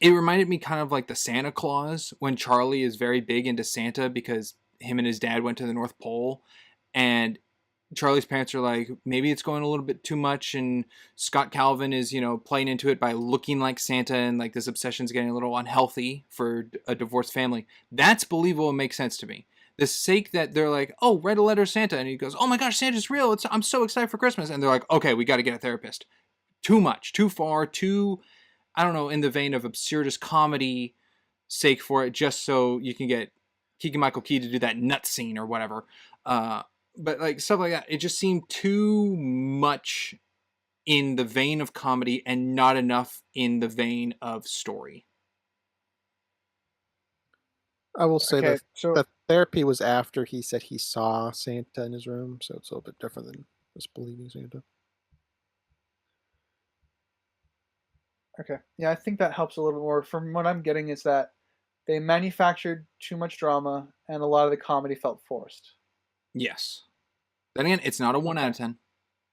reminded me kind of like the Santa Claus when Charlie is very big into Santa because him and his dad went to the North Pole, and Charlie's parents are like, maybe it's going a little bit too much, and Scott Calvin is, playing into it by looking like Santa, and like this obsession's getting a little unhealthy for a divorced family. That's believable and makes sense to me. The sake that they're like, oh, write a letter to Santa, and he goes, oh my gosh, Santa's real. I'm so excited for Christmas, and they're like, okay, we got to get a therapist. Too much, too far, too, I don't know, in the vein of absurdist comedy sake for it, just so you can get Keegan-Michael Key to do that nut scene or whatever. But like stuff like that, it just seemed too much in the vein of comedy and not enough in the vein of story. I will say Okay, that so the therapy was after he said he saw Santa in his room, so it's a little bit different than just believing Santa. okay, yeah, I think that helps a little bit more. From what I'm getting is that they manufactured too much drama, and a lot of the comedy felt forced. Yes. Then again, it's not a 1 out Okay. of 10.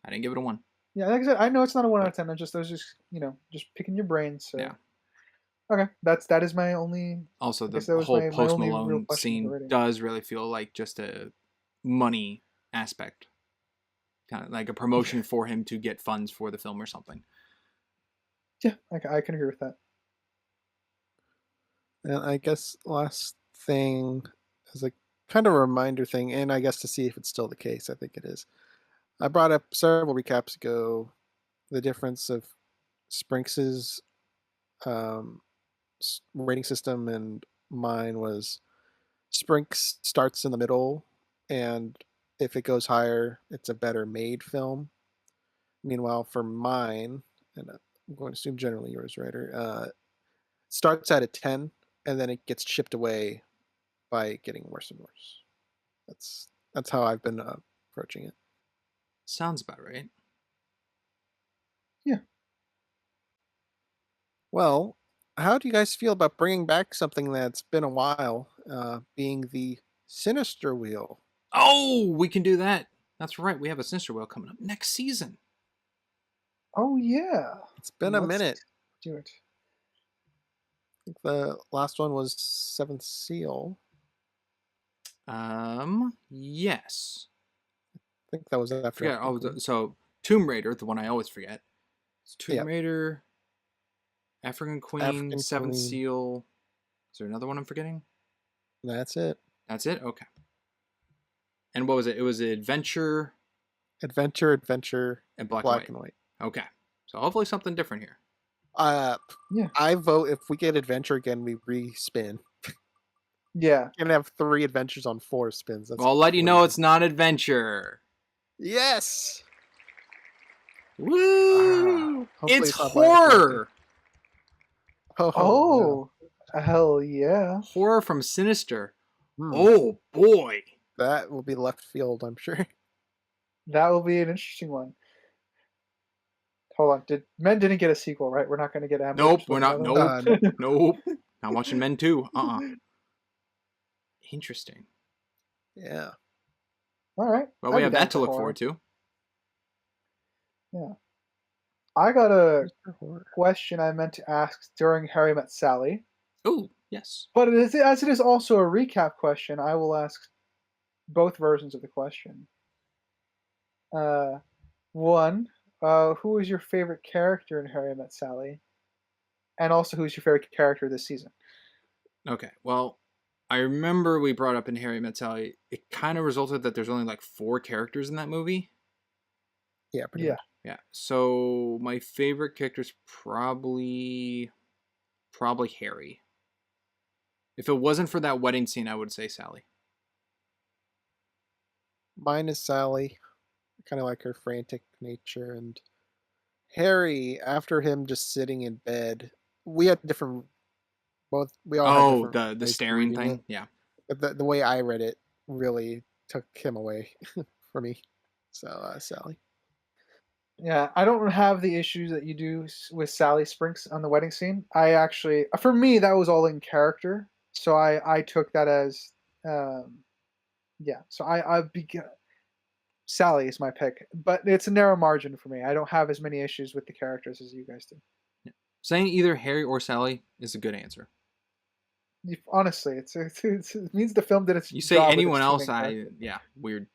I didn't give it a 1. Yeah, like I said, I know it's not a 1 out of 10. I was just just picking your brain. So Yeah. okay, that is my only. Also, I the guess that was whole my Post only real Malone question scene already. does really feel like just a money aspect. Kind of like a promotion for him to get funds for the film or something. Yeah, I can agree with that. And I guess last thing is a kind of a reminder thing, and I guess to see if it's still the case. I think it is. I brought up several recaps ago the difference of Sprinx's um, rating system and mine was Sprinx starts in the middle, and if it goes higher, it's a better made film. Meanwhile, for mine, and I'm going to assume generally yours, Ryder, starts at a 10, and then it gets chipped away by getting worse and worse. That's how I've been approaching it. Sounds about right. Yeah. Well, how do you guys feel about bringing back something that's been a while, being the Sinister Wheel? Oh, we can do that. That's right. We have a Sinister Wheel coming up next season. Oh yeah. It's been a minute. Do it. I think the last one was Seventh Seal. Yes. I think that was after. Forget. So Tomb Raider, the one I always forget. It's Tomb Raider, African Queen, Seventh Seal. Is there another one I'm forgetting? That's it. That's it? Okay. And what was it? It was Adventure, and Black and White. Okay. So hopefully something different here. I vote if we get Adventure again, we re-spin. Yeah. We're gonna have 3 adventures on 4 spins. Well, I'll let you know it's not Adventure. Yes! Woo! It's horror! Oh, hell yeah. Horror from Sinister. Oh, boy. That will be left field, I'm sure. That will be an interesting one. Hold on. Men didn't get a sequel, right? We're not going to get ambushed. Nope, we're not. Nope. Not watching Men 2. Interesting. Yeah. All right. Well, we have that to look forward to. Yeah. I got a question I meant to ask during Harry Met Sally. Oh, yes. But as it is also a recap question, I will ask both versions of the question. One, who is your favorite character in Harry Met Sally? And also, who's your favorite character this season? Okay, well, I remember we brought up in Harry Met Sally, it kind of resulted that there's only like 4 characters in that movie. Yeah, pretty much. Yeah, so my favorite character is probably Harry. If it wasn't for that wedding scene, I would say Sally. Mine is Sally. I kind of like her frantic nature, and Harry, after him just sitting in bed, we had different. We all had the staring thing. Yeah, but the way I read it really took him away for me. So Sally. Yeah, I don't have the issues that you do with Sally Sprinks on the wedding scene. I actually, for me, that was all in character, so I took that as, yeah. So Sally is my pick, but it's a narrow margin for me. I don't have as many issues with the characters as you guys do. Yeah. Saying either Harry or Sally is a good answer. Honestly, it means the film did its job. You say anyone else, weird.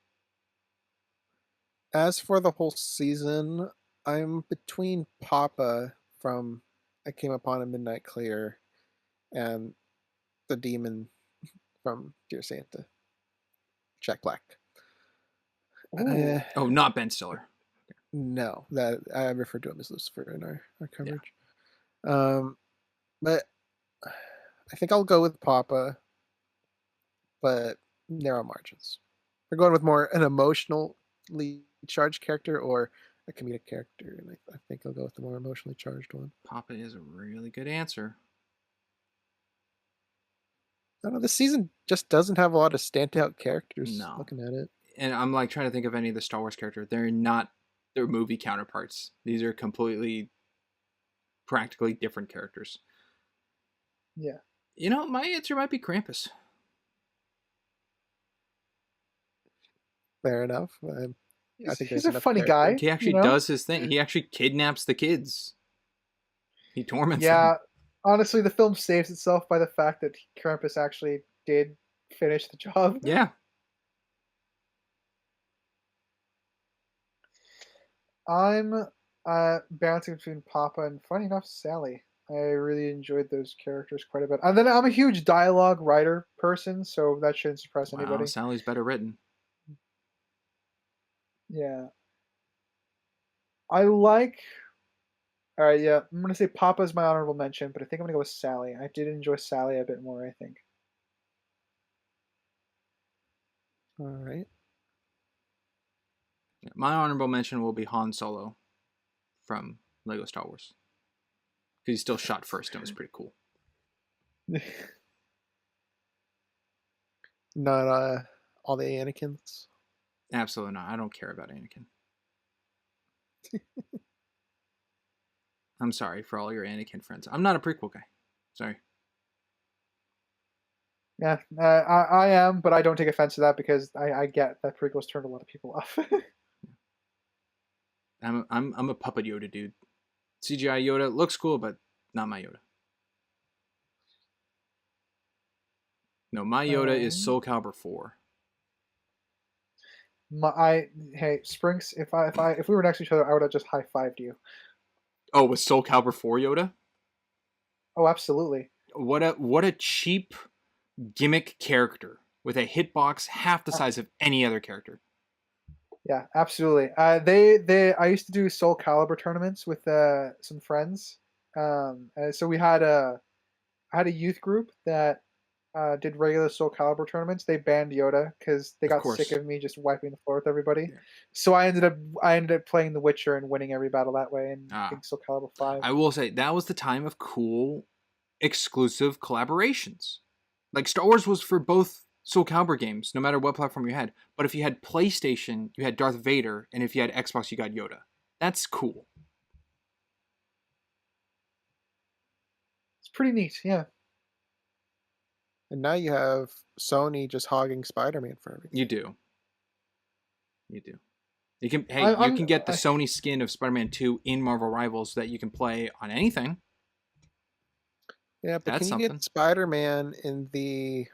As for the whole season, I'm between Papa from I Came Upon a Midnight Clear and the demon from Dear Santa, Jack Black. Not Ben Stiller. No, that I referred to him as Lucifer in our coverage. Yeah. But I think I'll go with Papa, but narrow margins. We're going with more an emotionally charged character or a comedic character, and I think I'll go with the more emotionally charged one. Papa is a really good answer. I don't know, this season just doesn't have a lot of standout characters. No. Looking at it, and I'm like trying to think of any of the Star Wars characters. They're not their movie counterparts. These are completely, practically different characters. Yeah. You know, my answer might be Krampus. Fair enough. I think he's a funny guy. He actually does his thing. He actually kidnaps the kids. He torments them. Yeah, honestly, the film saves itself by the fact that Krampus actually did finish the job. Yeah. I'm bouncing between Papa and, funny enough, Sally. I really enjoyed those characters quite a bit. And then I'm a huge dialogue writer person, so that shouldn't surprise Wow, anybody. Sally's better written. Yeah. I like. All right, yeah. I'm gonna say Papa's my honorable mention, but I think I'm gonna go with Sally. I did enjoy Sally a bit more, I think. All right. Yeah, my honorable mention will be Han Solo from Lego Star Wars. Because he still shot first and it was pretty cool. Not all the Anakins. Absolutely not. I don't care about Anakin. I'm sorry for all your Anakin friends. I'm not a prequel guy. Sorry. Yeah, I am, but I don't take offense to that because I get that prequels turned a lot of people off. I'm a puppet Yoda dude. CGI Yoda looks cool, but not my Yoda. No, my Yoda is Soul Calibur 4. Hey Sprinks, if we were next to each other, I would have just high fived you. Oh, with Soul Calibur 4 Yoda? Oh, absolutely. What a cheap gimmick character with a hitbox half the size of any other character. Yeah, absolutely. I used to do Soul Calibur tournaments with some friends. So I had a youth group that did regular Soul Calibur tournaments. They banned Yoda because they got sick of me just wiping the floor with everybody. Yeah. So I ended up playing The Witcher and winning every battle that way and getting Soul Calibur 5. I will say that was the time of cool exclusive collaborations. Like Star Wars was for both Soul Calibur games, no matter what platform you had. But if you had PlayStation, you had Darth Vader, and if you had Xbox, you got Yoda. That's cool. It's pretty neat, yeah. And now you have Sony just hogging Spider-Man for everything. You do. You do. You can you can get the Sony skin of Spider-Man 2 in Marvel Rivals that you can play on anything. Yeah, but can you get Spider-Man in the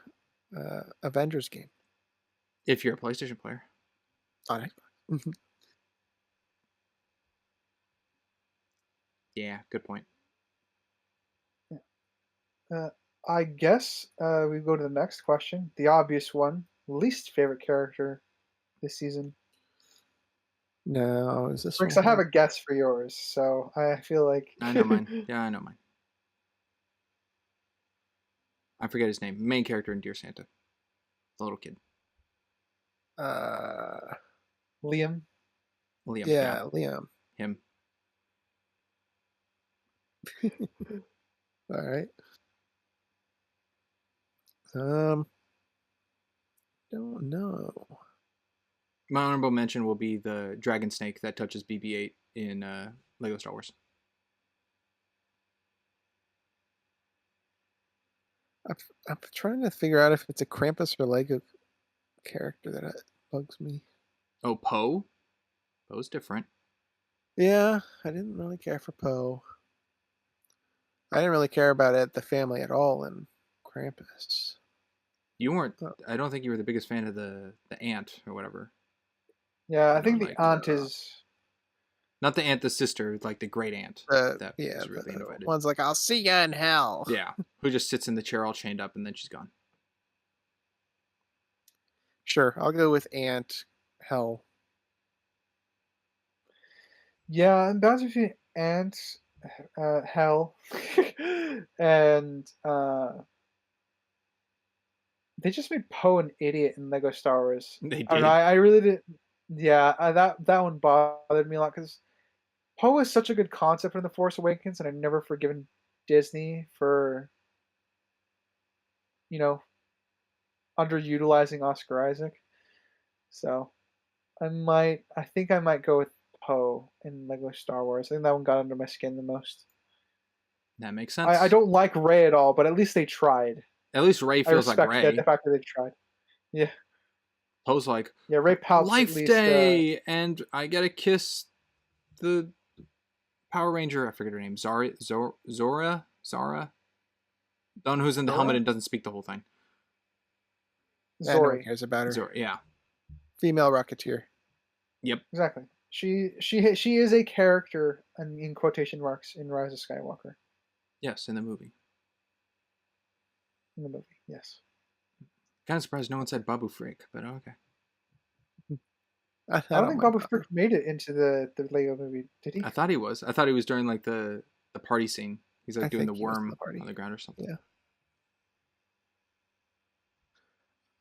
Avengers game? If you're a PlayStation player. On Xbox. Yeah, good point. I guess we go to the next question. The obvious one. Least favorite character this season. No, is this Rix, I have a guess for yours, so I feel like I know mine. Yeah, I know mine. I forget his name. Main character in Dear Santa. The little kid. Liam. Liam. Yeah, Liam. Him. All right. Don't know. My honorable mention will be the dragon snake that touches BB-8 in Lego Star Wars. I'm trying to figure out if it's a Krampus or Lego character that bugs me. Oh, Poe? Poe's different. Yeah, I didn't really care for Poe. I didn't really care about it, the family at all in Krampus. You weren't. I don't think you were the biggest fan of the aunt or whatever. Yeah, I think the aunt is not the aunt, the sister, like the great aunt. That was really invited. One's like, "I'll see ya in hell." Yeah, who just sits in the chair all chained up and then she's gone. Sure, I'll go with Aunt Hell. Yeah, I'm bouncing between Aunt Hell and they just made Poe an idiot in Lego Star Wars. They did. I really did. Yeah, that one bothered me a lot because Poe is such a good concept in The Force Awakens, and I've never forgiven Disney for, underutilizing Oscar Isaac. So, I think I might go with Poe in Lego Star Wars. I think that one got under my skin the most. That makes sense. I don't like Rey at all, but at least they tried. At least Rey feels like Rey. The fact that they tried. Yeah. Poe's like, yeah, Rey Palps Life Day, and I gotta kiss the Power Ranger. I forget her name. Zara. The one who's in the helmet and doesn't speak the whole thing. Zori. No one cares about her. Zori, yeah. Female Rocketeer. Yep. Exactly. She is a character in quotation marks in Rise of Skywalker. Yes, in the movie. In the movie, yes. Kind of surprised no one said Babu Frick, but okay. I don't think Babu Frick made it into the Lego movie, did he? I thought he was. I thought he was during like the party scene. He's like doing the worm the on the ground or something. Yeah.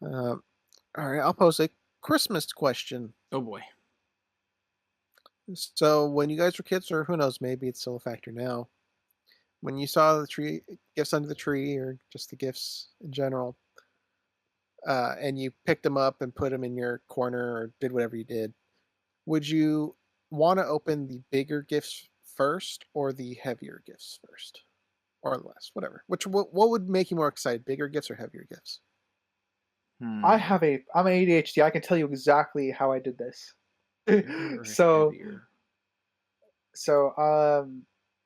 All right, I'll pose a Christmas question. Oh boy. So when you guys were kids, or who knows, maybe it's still a factor now, when you saw the gifts under the tree, or just the gifts in general, and you picked them up and put them in your corner or did whatever you did, would you want to open the bigger gifts first or the heavier gifts first? Or less, whatever. What would make you more excited, bigger gifts or heavier gifts? I'm ADHD. I can tell you exactly how I did this. So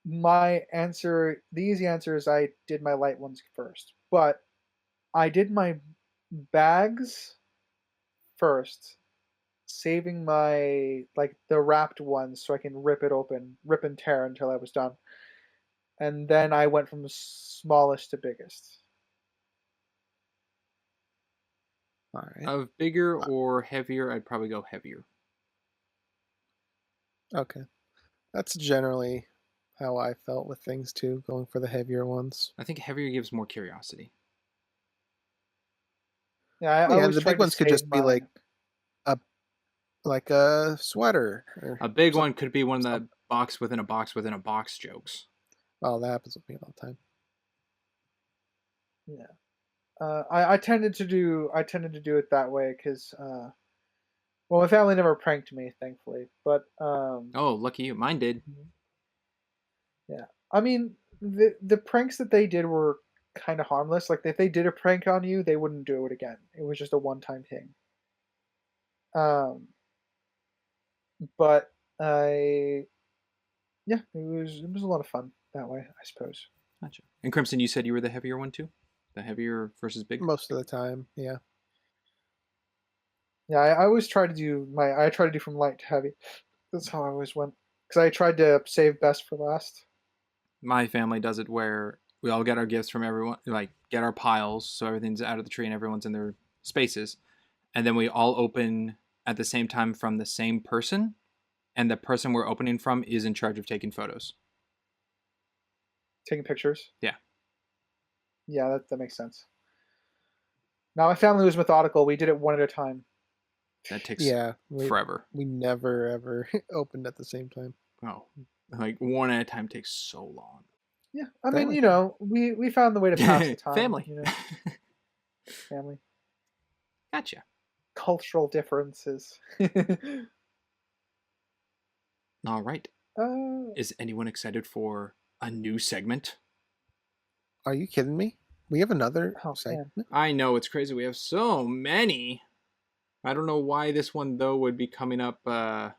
my answer, the easy answer is I did my light ones first, but I did my bags first, saving my the wrapped ones so I can rip and tear until I was done, and then I went from smallest to biggest. All right. Of bigger or heavier, I'd probably go heavier. Okay. That's generally how I felt with things too, going for the heavier ones. I think heavier gives more curiosity. Yeah, the big ones could just be like a sweater. Or a big one could be one of the box within a box within a box jokes. Oh, that happens with me all the time. Yeah. I tended to do it that way because my family never pranked me, thankfully. But oh, lucky you! Mine did. Yeah, I mean the pranks that they did were kind of harmless. Like if they did a prank on you, they wouldn't do it again. It was just a one-time thing. But it was a lot of fun that way, I suppose. Gotcha. And Crimson, you said you were the heavier one too? The heavier versus big? Most of the time, yeah. Yeah, I always try to do from light to heavy. That's how I always went. Because I tried to save best for last. My family does it where we all get our gifts from everyone, like get our piles so everything's out of the tree and everyone's in their spaces. And then we all open at the same time from the same person. And the person we're opening from is in charge of taking photos. Taking pictures? Yeah. Yeah, that makes sense. Now, my family was methodical. We did it one at a time. That takes forever. We never, ever opened at the same time. Oh, like one at a time takes so long. Yeah, I mean, we found the way to pass the time. Family. Family. Gotcha. Cultural differences. All right. Is anyone excited for a new segment? Are you kidding me? We have another segment? I know, it's crazy. We have so many. I don't know why this one, though, would be coming up on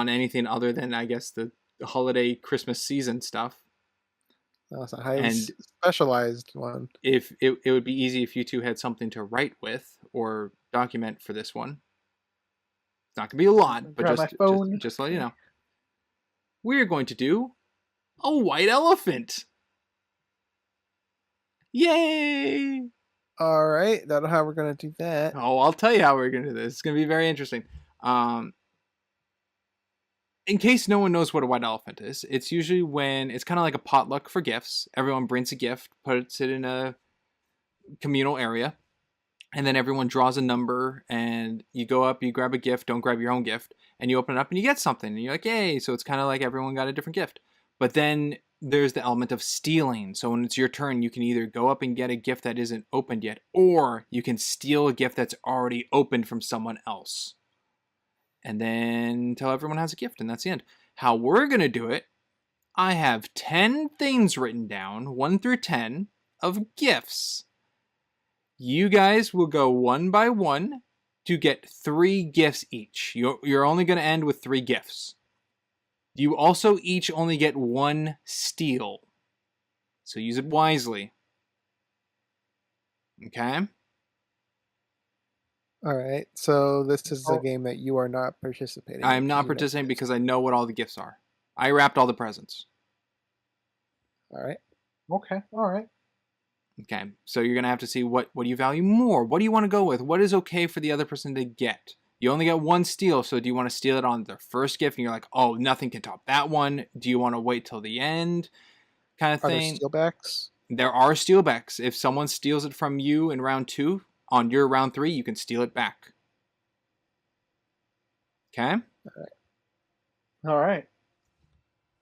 anything other than, I guess, the holiday Christmas season stuff. That's a highly specialized one. If it would be easy if you two had something to write with or document for this one. It's not going to be a lot, but just let you know. We're going to do a white elephant. Yay! All right, that's how we're going to do that. Oh, I'll tell you how we're going to do this. It's going to be very interesting. In case no one knows what a white elephant is, it's usually when it's kind of like a potluck for gifts. Everyone brings a gift, puts it in a communal area, and then everyone draws a number, and you go up, you grab a gift, don't grab your own gift, and you open it up and you get something, and you're like, yay! So it's kind of like everyone got a different gift. But then there's the element of stealing. So when it's your turn, you can either go up and get a gift that isn't opened yet, or you can steal a gift that's already opened from someone else. And then until everyone has a gift, and that's the end. How we're going to do it, I have 10 things written down, 1 through 10, of gifts. You guys will go one by one to get 3 gifts each. You're only going to end with 3 gifts. You also each only get 1 steal. So use it wisely. Okay? All right. So this is a game that you are not participating in. I am not participating because I know what all the gifts are. I wrapped all the presents. All right. Okay. All right. Okay, so you're gonna have to see what do you value more? What do you want to go with? What is okay for the other person to get? You only get one steal, so do you want to steal it on their first gift and you're like, oh, nothing can top that one? Do you want to wait till the end? Kind of Are there thing. steelbacks? There are stealbacks. If someone steals it from you in round 2, on your round 3, you can steal it back. Okay? All right.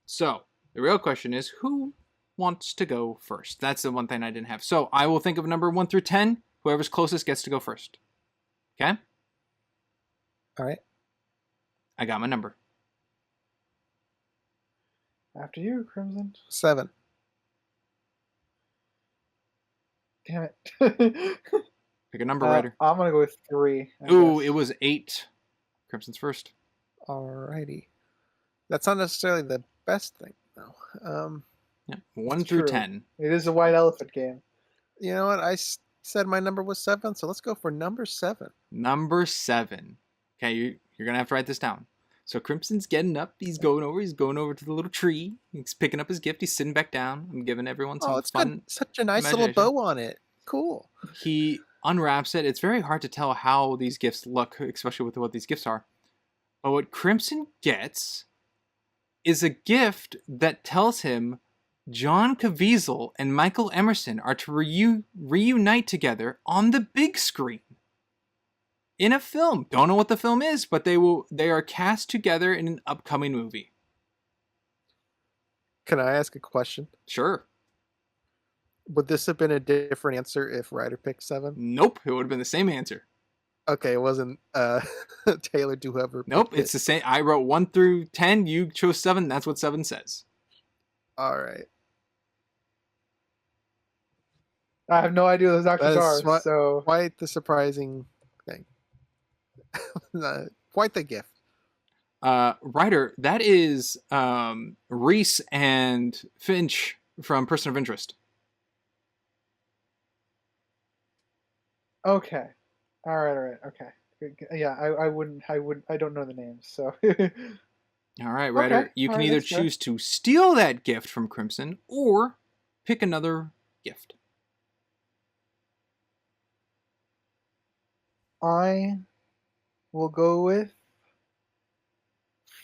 So, the real question is, who wants to go first? That's the one thing I didn't have. So, I will think of a number 1 through 10. Whoever's closest gets to go first. Okay? All right. I got my number. After you, Crimson. 7. Damn it. Pick a number, writer. I'm gonna go with 3. Ooh, it was 8. Crimson's first. All righty. That's not necessarily the best thing, though. Yeah, 1 through true. 10. It is a white elephant game. You know what? I said my number was 7, so let's go for number 7. Number 7. Okay, you're gonna have to write this down. So Crimson's getting up. He's going over to the little tree. He's picking up his gift. He's sitting back down. I'm giving everyone some it's fun. got such a nice little bow on it. Cool. He unwraps it. It's very hard to tell how these gifts look, especially with what these gifts are. But what Crimson gets is a gift that tells him John Caviezel and Michael Emerson are to reunite together on the big screen in a film. Don't know what the film is, but they are cast together in an upcoming movie. Can I ask a question? Sure. Would this have been a different answer if Ryder picked 7? Nope, it would have been the same answer. Okay, it wasn't tailored to whoever. Nope, it's the same. I wrote 1 through 10. You chose 7. That's what 7 says. All right. I have no idea what those actors are. So quite the surprising thing. Quite the gift. Ryder, that is Reese and Finch from Person of Interest. Okay. All right. Okay. Yeah, I don't know the names, so. All right, Ryder. Okay. You can either choose to steal that gift from Crimson or pick another gift. I will go with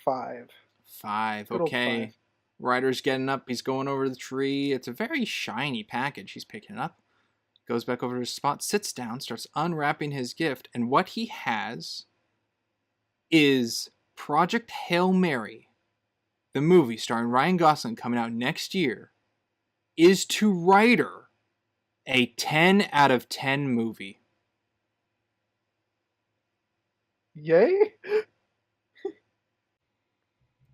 5. 5. Good old Okay. 5. Ryder's getting up. He's going over the tree. It's a very shiny package he's picking up. Goes back over to his spot, sits down, starts unwrapping his gift, and what he has is Project Hail Mary, the movie starring Ryan Gosling coming out next year, is to Ryder a 10 out of 10 movie. Yay?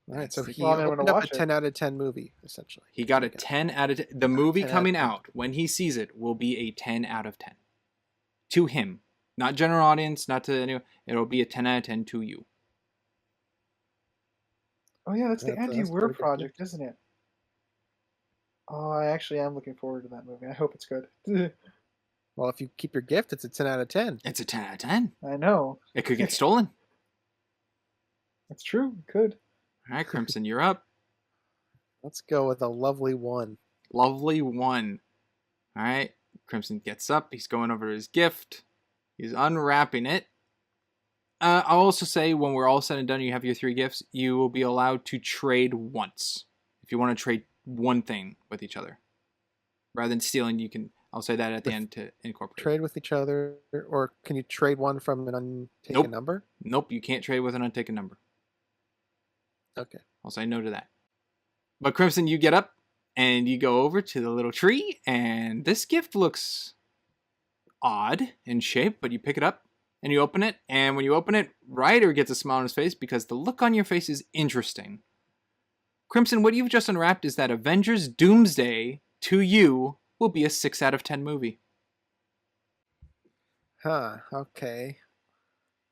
All right, so he I'm gonna opened up a watch 10 out of 10 movie, essentially. He got a 10 out of 10. The movie 10 coming out of out, when he sees it, will be a 10 out of 10. To him. Not general audience, not to anyone. It'll be a 10 out of 10 to you. Oh yeah, that's the Andy Weir pretty good project, isn't it? Oh, I actually am looking forward to that movie. I hope it's good. Well, if you keep your gift, it's a 10 out of 10. It's a 10 out of 10. I know. It could get stolen. That's true. It could. All right, Crimson, you're up. Let's go with a lovely 1. Lovely 1. All right, Crimson gets up. He's going over to his gift. He's unwrapping it. I'll also say, when we're all said and done, you have your 3 gifts, you will be allowed to trade once. If you want to trade one thing with each other. Rather than stealing, you can... I'll say that at the end to incorporate. Trade with each other, or can you trade one from an untaken number? Nope, you can't trade with an untaken number. Okay. I'll say no to that. But Crimson, you get up and you go over to the little tree, and this gift looks odd in shape, but you pick it up and you open it, and when you open it, Ryder gets a smile on his face because the look on your face is interesting. Crimson, what you've just unwrapped is that Avengers Doomsday, to you, will be a 6 out of 10 movie. Huh, okay.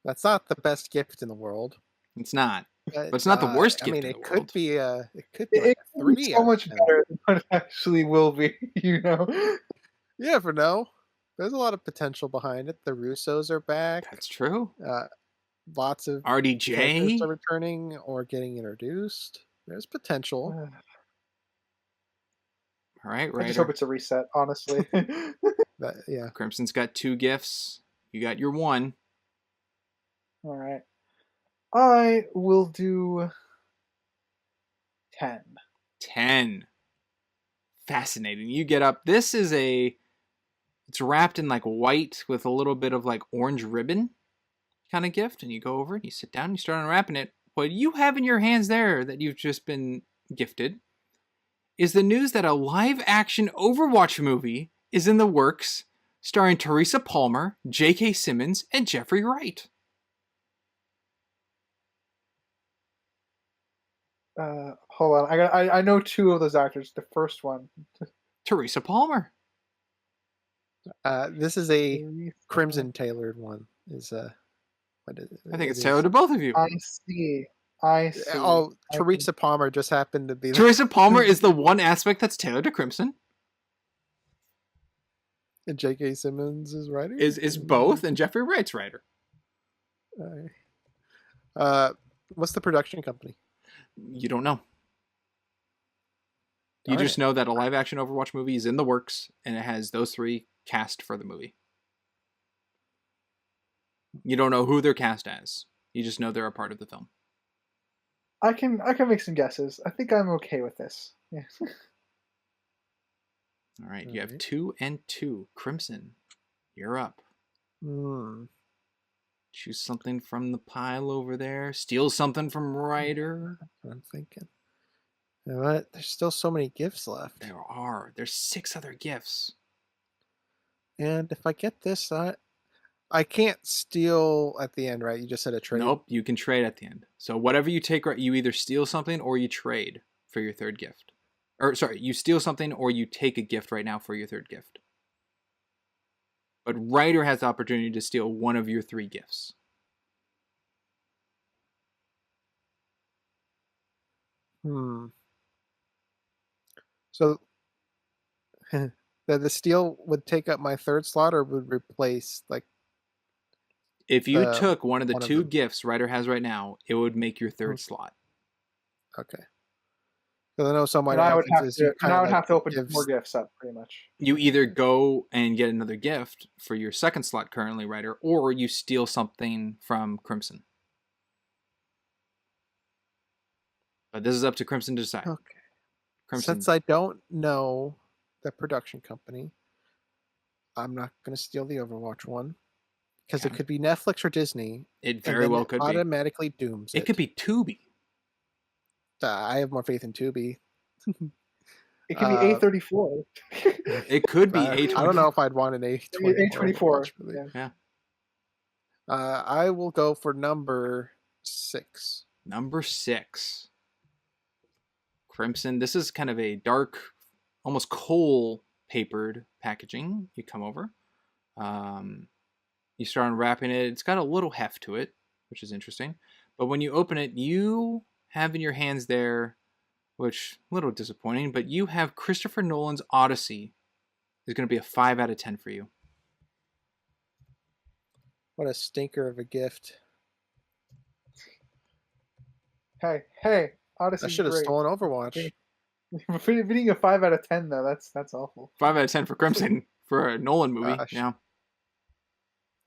That's not the best gift in the world. It's not. But it's not the worst gift in the it world. could be like It a could be 3 so out much of 10. better than what it actually will be, you know? You never know. There's a lot of potential behind it. The Russos are back. That's true. Lots of RDJ characters are returning or getting introduced. There's potential. All right, I just hope it's a reset, honestly. Yeah. Crimson's got 2 gifts. You got your 1. All right. I will do 10. 10. Fascinating. You get up. This is it's wrapped in like white with a little bit of like orange ribbon kind of gift. And you go over and you sit down and you start unwrapping it. What you have in your hands there that you've just been gifted is the news that a live action Overwatch movie is in the works, starring Teresa Palmer, J.K. Simmons, and Jeffrey Wright. Hold on. I know 2 of those actors. The first one, Teresa Palmer. This is a Crimson tailored one. What is it? I think it's tailored to both of you. I see. Oh, Teresa Palmer just happened to be. Teresa Palmer is the one aspect that's tailored to Crimson. And J.K. Simmons is writer. Is both, and Jeffrey Wright's writer. What's the production company? You don't know. You just know that a live action Overwatch movie is in the works, and it has those 3 cast for the movie. You don't know who they're cast as. You just know they're a part of the film. I can make some guesses. I think I'm okay with this. Yeah. All right, you have 2 and 2. Crimson, you're up. Choose something from the pile over there. Steal something from Ryder. I'm thinking. You know what? There's still so many gifts left. There are. There's 6 other gifts. And if I get this, I can't steal at the end, right? You just said a trade. Nope, you can trade at the end. So whatever you take, you either steal something or you trade for your 3rd gift. Or sorry, you steal something or you take a gift right now for your 3rd gift. But Ryder has the opportunity to steal one of your 3 gifts. So the steal would take up my 3rd slot, or would replace like. If you took one of the 2 gifts Ryder has right now, it would make your 3rd slot. Okay. Because I know someone. I would have to open more gifts up, pretty much. You either go and get another gift for your 2nd slot currently, Ryder, or you steal something from Crimson. But this is up to Crimson to decide. Okay. Crimson. Since I don't know the production company, I'm not going to steal the Overwatch one. Because it could be Netflix or Disney. It very well could be. Automatically dooms it. It could be Tubi. I have more faith in Tubi. It could be A34. It could be A24. I don't know if I'd want an A24. Yeah. I will go for number 6. Number 6. Crimson. This is kind of a dark, almost coal papered packaging. You come over. You start unwrapping it. It's got a little heft to it, which is interesting. But when you open it, you have in your hands there, which a little disappointing, but you have Christopher Nolan's Odyssey. It's going to be a 5 out of 10 for you. What a stinker of a gift. Hey, Odyssey. I should have stolen Overwatch. Being a 5 out of 10, though, that's awful. 5 out of 10 for Crimson for a Nolan movie. Gosh. Yeah.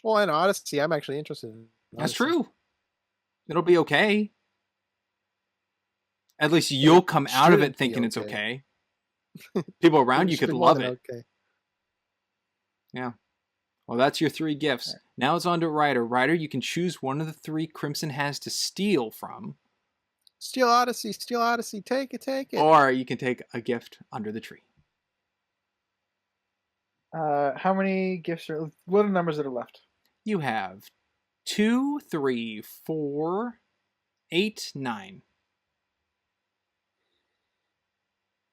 Well, in Odyssey, I'm actually interested in Odyssey. That's true. It'll be okay. At least you'll come out of it thinking it's okay. People around you could love it. Okay. Yeah. Well, that's your 3 gifts. Right. Now it's on to Ryder. Ryder, you can choose one of the 3 Crimson has to steal from. Steal Odyssey. Take it. Or you can take a gift under the tree. How many gifts are... What are the numbers that are left? You have 2, 3, 4, 8, 9.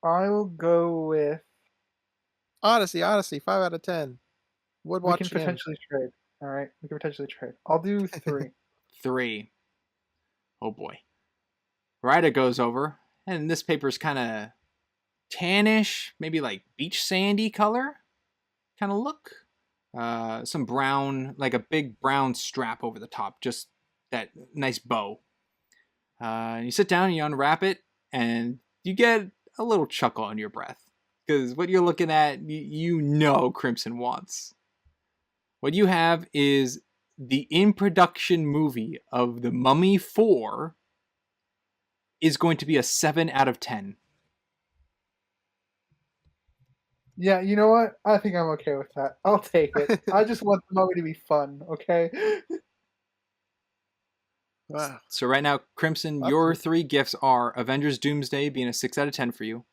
I will go with Odyssey. 5 out of 10. Would watch. We can potentially trade. All right, we can potentially trade. I'll do 3. 3. Oh boy. Ryder goes over, and this paper's kind of tannish, maybe like beach sandy color kind of look. Some brown, like a big brown strap over the top, just that nice bow. You sit down and you unwrap it, and you get a little chuckle on your breath. Because what you're looking at, you know Crimson wants. What you have is the in-production movie of The Mummy 4 is going to be a 7 out of 10. Yeah, you know what? I think I'm okay with that. I'll take it. I just want the movie to be fun, okay? Wow. So right now, Crimson, your 3 gifts are Avengers Doomsday being a 6 out of 10 for you.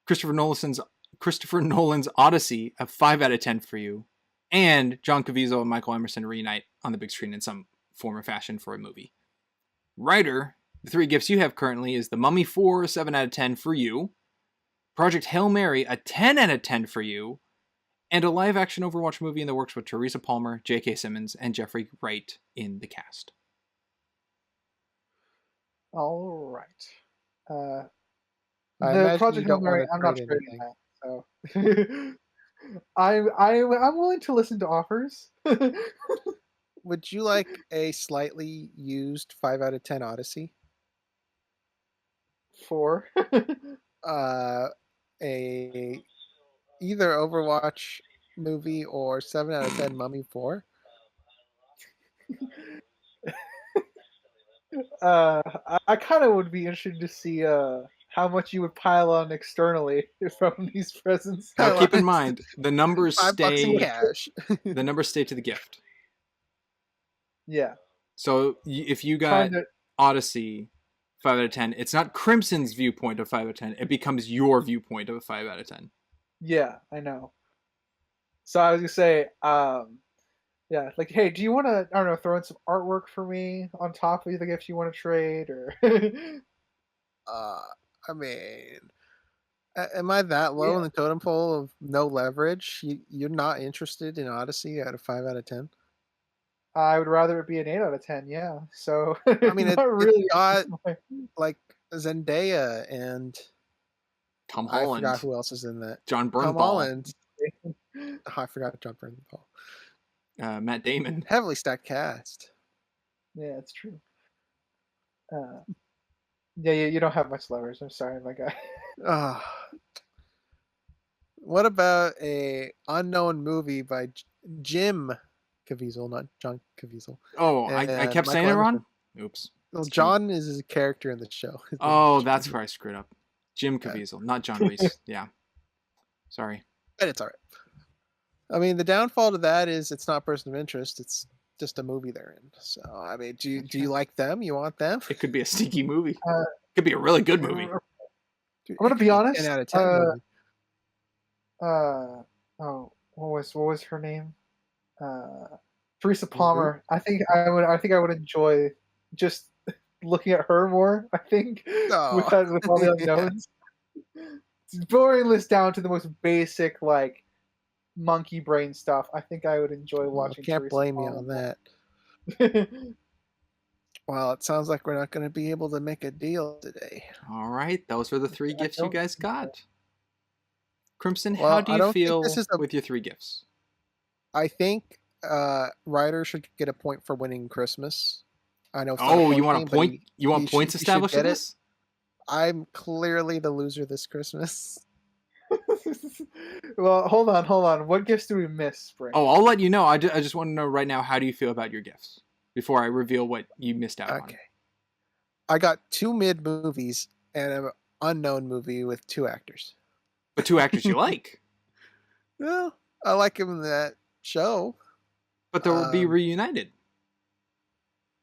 Christopher Nolan's Odyssey, a 5 out of 10 for you. And John Caviezel and Michael Emerson reunite on the big screen in some form or fashion for a movie. Ryder, the 3 gifts you have currently is The Mummy 4, a 7 out of 10 for you. Project Hail Mary, a 10 out of 10 for you. And a live-action Overwatch movie in the works with Teresa Palmer, J.K. Simmons, and Jeffrey Wright in the cast. All right. I The imagine Project you Hail don't Mary, want to I'm not trade trading anything. that. So I'm willing to listen to offers. Would you like a slightly used 5 out of 10 Odyssey? For A either Overwatch movie or 7 out of 10 Mummy 4? I kind of would be interested to see how much you would pile on externally from these presents. Now keep in mind, the numbers $5 in stay cash. the numbers stay to the gift. Yeah. So if you got Odyssey 5 out of 10, it's not Crimson's viewpoint of 5 out of 10. It becomes your viewpoint of a 5 out of 10. Yeah, I know. So I was gonna say, yeah, like, hey, do you want to, I don't know, throw in some artwork for me on top of the gifts you want to trade, or? I mean, am I that low in the totem pole of no leverage? You're not interested in Odyssey at a 5 out of 10? I would rather it be an 8 out of 10. Yeah. So I mean, not really. it's got like Zendaya and Tom Holland. I forgot who else is in that. John Bernthal. Tom Holland. Oh, I forgot John Bernthal. Matt Damon. Heavily stacked cast. Yeah, it's true. Yeah, you don't have much leverage. I'm sorry, my guy. What about a unknown movie by Jim Caviezel, not John Caviezel? Oh, I kept saying it wrong? Oops. Well, John is a character in the show. Oh, that's where I screwed up. Jim Caviezel, not John Reese. Yeah. Sorry. But it's all right. I mean, the downfall to that is it's not person of interest. It's just a movie they're in. So, I mean, do you like them? You want them? It could be a stinky movie. It could be a really good movie. I'm gonna be honest. 10 out of 10 movie. Oh, what was her name? Teresa Palmer. I think I would enjoy just looking at her more. I think with all the unknowns. Boring list down to the most basic, like, monkey brain stuff. I think I would enjoy watching. Can't Teresa blame Palmer. you on that. Well, it sounds like we're not going to be able to make a deal today. All right, those were the 3 gifts you guys got. Crimson, Well, how do you feel with your 3 gifts? I think Ryder should get a point for winning Christmas. I know. Oh, you want a point? You want points established in this? I'm clearly the loser this Christmas. Well, hold on. What gifts do we miss, Spring? Oh, I'll let you know. I just want to know right now, how do you feel about your gifts before I reveal what you missed out on? Okay. I got 2 mid movies and an unknown movie with 2 actors. But 2 actors you like. Well, I like them in that show. But they will be reunited.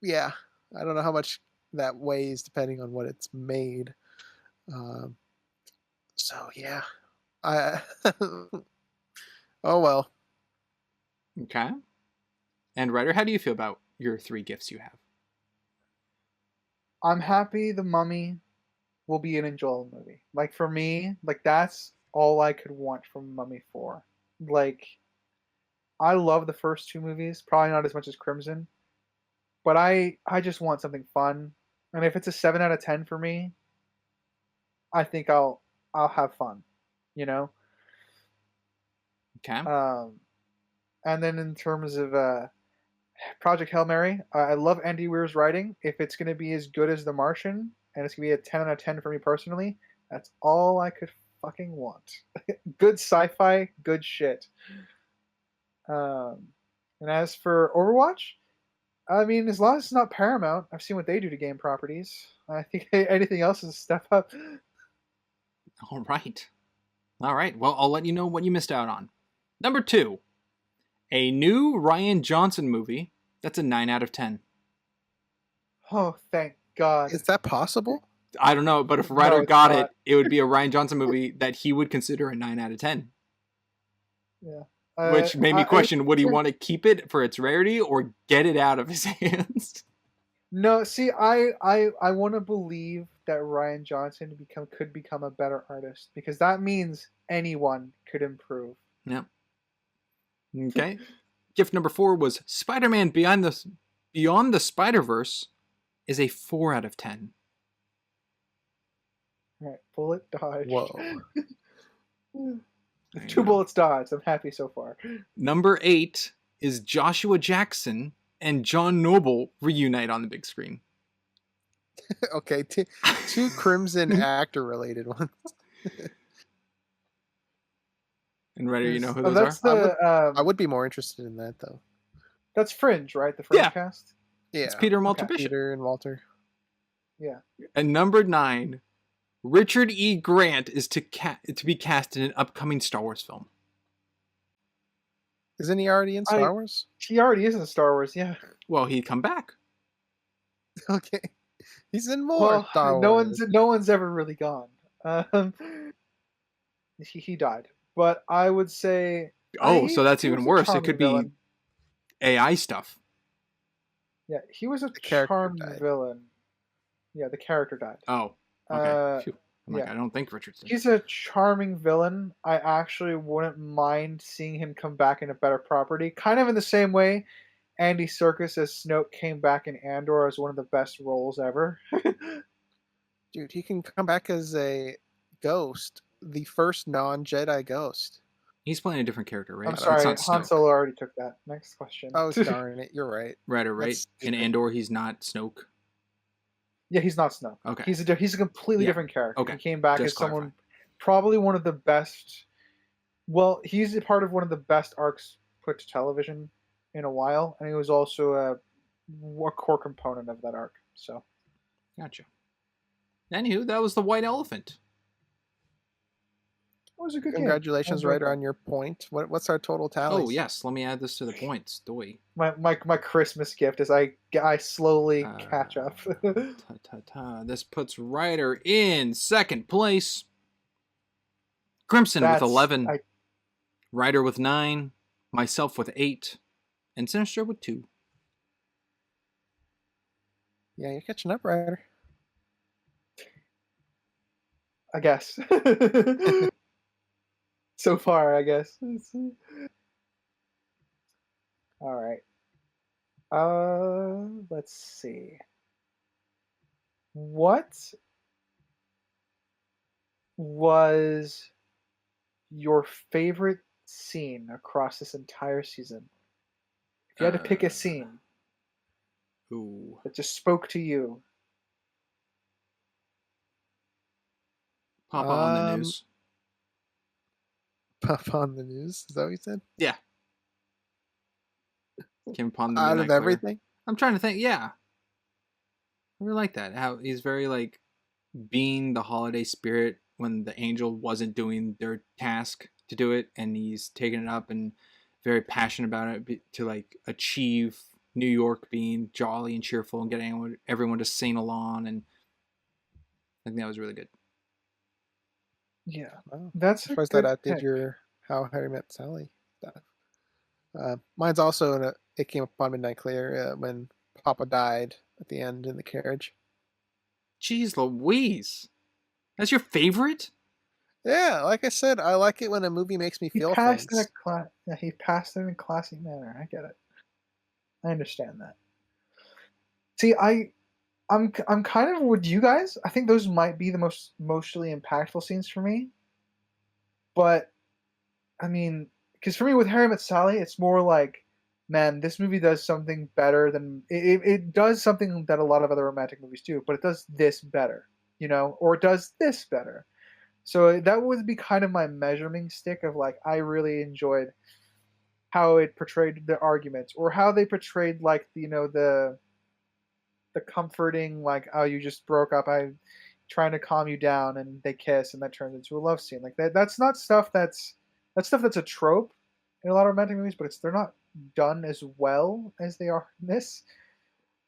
Yeah. I don't know how much that weighs depending on what it's made. So, yeah. Oh, well. Okay. And Ryder, how do you feel about your 3 gifts you have? I'm happy The Mummy will be an enjoyable movie. Like, for me, like, that's all I could want from Mummy 4. Like, I love the first 2 movies, probably not as much as Crimson, but I just want something fun. And if it's a 7 out of 10 for me, I think I'll have fun, you know? Okay. And then in terms of Project Hail Mary, I love Andy Weir's writing. If it's going to be as good as The Martian, and it's going to be a 10 out of 10 for me personally, that's all I could fucking want. Good sci-fi, good shit. And as for Overwatch, I mean, as long as it's not Paramount, I've seen what they do to game properties. I think anything else is a step up. All right. All right. Well, I'll let you know what you missed out on. Number 2, a new Rian Johnson movie that's a 9 out of 10. Oh, thank God. Is that possible? I don't know, but if Ryder got it, it would be a Rian Johnson movie that he would consider a 9 out of 10. Yeah. Which made me question, would he want to keep it for its rarity or get it out of his hands? No, see, I want to believe that Rian Johnson could become a better artist, because that means anyone could improve. Yep. Okay. Gift number 4 was Spider-Man Beyond the Spider-Verse is a 4 out of 10. All right, bullet dodge. Whoa. 2 bullets dodged. I'm happy so far. Number 8 is Joshua Jackson and John Noble reunite on the big screen. Okay, 2 Crimson actor-related ones. And Ryder, you know who those are? I would be more interested in that, though. That's Fringe, right? The Fringe cast? Yeah. It's Peter and Walter Bishop. Peter and Walter. Yeah. And number 9, Richard E. Grant is to be cast in an upcoming Star Wars film. Isn't he already in Star Wars? He already is in Star Wars, yeah. Well, he'd come back. Okay. He's in more Star Wars. Wars. No one's ever really gone. He died. But I would say... So that's even worse. It could be AI stuff. Yeah, he was a charming villain. Yeah, the character died. Oh, okay. I don't think Richard's dead. He's a charming villain. I actually wouldn't mind seeing him come back in a better property. Kind of in the same way Andy Serkis as Snoke came back in Andor as one of the best roles ever. Dude, he can come back as a ghost. The first non-Jedi ghost. He's playing a different character, right? I'm sorry, Han Solo already took that. Next question. Oh, darn it. You're right. Right. In Andor, he's not Snoke. Yeah, he's not Snoke. Okay. He's a completely different character. Okay. He came back as someone, probably one of the best... Well, he's a part of one of the best arcs put to television in a while, and he was also a core component of that arc. So, gotcha. Anywho, that was the White Elephant. It was a good Congratulations, Ryder, on your point. What's our total tally? Oh, yes. Let me add this to the points. Doy. My Christmas gift is I slowly catch up. This puts Ryder in second place. Crimson with 11. Ryder with 9. Myself with 8. And Sinister with 2. Yeah, you're catching up, Ryder. I guess. So far, I guess. All right. Let's see. What was your favorite scene across this entire season? If you had to pick a scene that just spoke to you. Papa on the news. Pop on the news? Is that what you said? Yeah. Came upon the out of everything? I'm trying to think. Yeah. I really like that. How he's very like being the holiday spirit when the angel wasn't doing their task to do it, and he's taking it up and very passionate about it to like achieve New York being jolly and cheerful and getting everyone to sing along, and I think that was really good. Yeah, that's surprised that outdid your How Harry Met Sally stuff. Mine's also It Came Upon Midnight Clear when Papa died at the end in the carriage. Jeez Louise, that's your favorite? Yeah, like I said, I like it when a movie makes me feel things. He passed it in a classy manner. I get it. I understand that. See, I'm kind of with you guys. I think those might be the most emotionally impactful scenes for me. But, I mean, because for me with Harry Met Sally, it's more like, man, this movie does something better than... It does something that a lot of other romantic movies do, but it does this better, you know? Or it does this better. So that would be kind of my measuring stick of like I really enjoyed how it portrayed the arguments, or how they portrayed like the comforting, like, oh, you just broke up, I trying to calm you down, and they kiss and that turns into a love scene. Like that's not stuff that's stuff that's a trope in a lot of romantic movies, but they're not done as well as they are in this.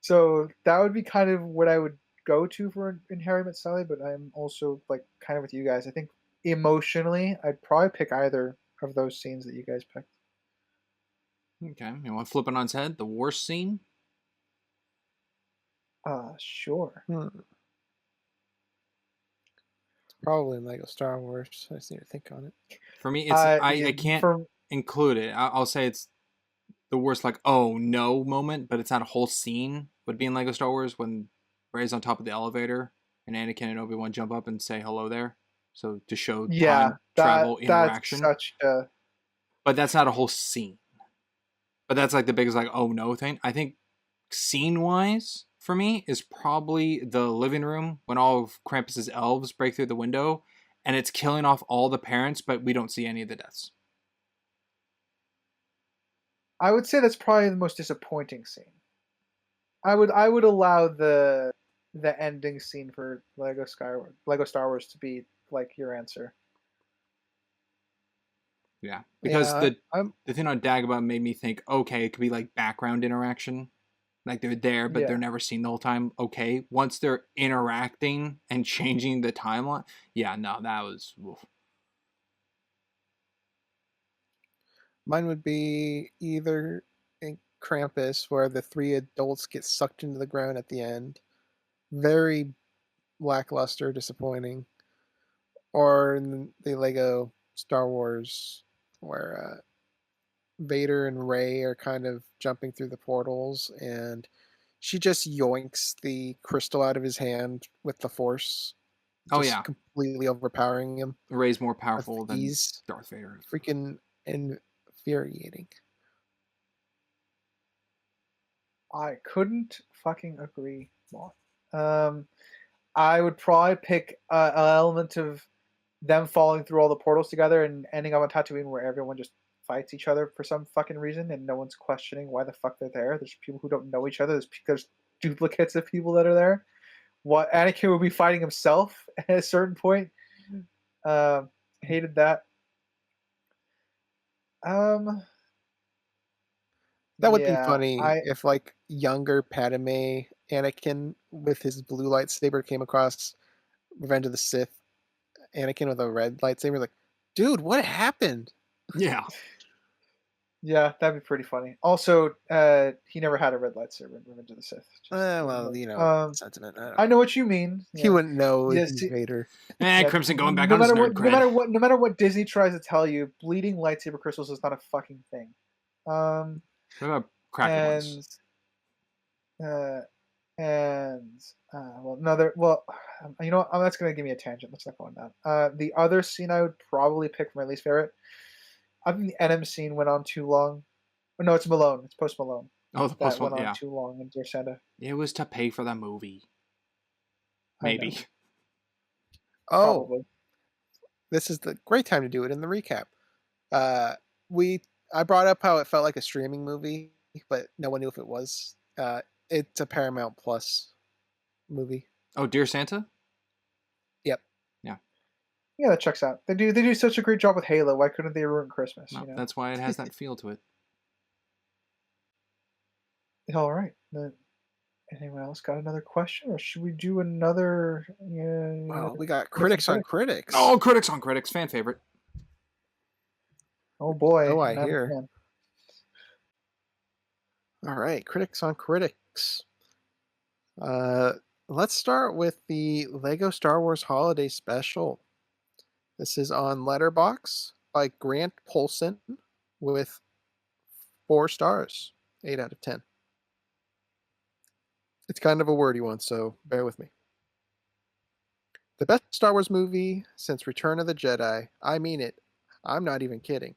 So that would be kind of what I would go to for in Harry Met Sally, but I'm also like kind of with you guys. I think emotionally I'd probably pick either of those scenes that you guys picked. Okay, you want to flip it on its head? The worst scene? Sure. It's probably Lego Star Wars. I just need to think on it. For me, it's I can't include it. I'll say it's the worst, like, oh no moment, but it's not a whole scene. Would be in Lego Star Wars when Rey's on top of the elevator and Anakin and Obi-Wan jump up and say hello there. So to show time travel interaction. That's such a... But that's not a whole scene. But that's like the biggest like oh no thing. I think scene wise for me is probably the living room when all of Krampus's elves break through the window and it's killing off all the parents, but we don't see any of the deaths. I would say that's probably the most disappointing scene. I would allow the ending scene for Lego Star Wars to be like your answer. Yeah, because the thing on Dagobah made me think, okay, it could be like background interaction, like they're there but they're never seen the whole time. Okay, once they're interacting and changing the timeline, yeah, no, that was. Oof. Mine would be either in Krampus, where the three adults get sucked into the ground at the end. Very lackluster, disappointing. Or in the Lego Star Wars, where Vader and Rey are kind of jumping through the portals, and she just yoinks the crystal out of his hand with the Force. Just completely overpowering him. Rey's more powerful than Darth Vader. Freaking infuriating. I couldn't fucking agree more. I would probably pick an element of them falling through all the portals together and ending up on Tatooine where everyone just fights each other for some fucking reason and no one's questioning why the fuck they're there. There's people who don't know each other. There's duplicates of people that are there. What Anakin would be fighting himself at a certain point. Hated that. That would be funny if like younger Padme Anakin with his blue lightsaber came across Revenge of the Sith Anakin with a red lightsaber, like, dude, what happened? Yeah. Yeah, that'd be pretty funny. Also, he never had a red lightsaber in Revenge of the Sith. Well, sentiment. I know what you mean. He wouldn't know he's Vader. Crimson going back on his nerd cred. No matter what Disney tries to tell you, bleeding lightsaber crystals is not a fucking thing. What about cracked ones? You know what? That's gonna give me a tangent. Let's not go on that. The other scene I would probably pick for my least favorite. I think the NM scene went on too long. Oh, no, it's Malone. It's Post Malone. Oh, the Post Malone. Went on too long in Dear Santa. It was to pay for the movie. Maybe. Oh, probably. This is the great time to do it in the recap. I brought up how it felt like a streaming movie, but no one knew if it was. It's a Paramount Plus movie. Oh, Dear Santa? Yep. Yeah. Yeah, that checks out. They do such a great job with Halo. Why couldn't they ruin Christmas? No, that's why it has that feel to it. All right. Anyone else got another question, or should we do another? Well, we got critics on critics. Oh, critics on critics, fan favorite. Oh boy! Oh, I hear. All right, critics on critics. Let's start with the Lego Star Wars Holiday Special. This is on LetterBoxd by Grant Polson with 4 stars, 8 out of 10. It's kind of a wordy one, so bear with me. The best Star Wars movie since Return of the Jedi. I mean it. I'm not even kidding.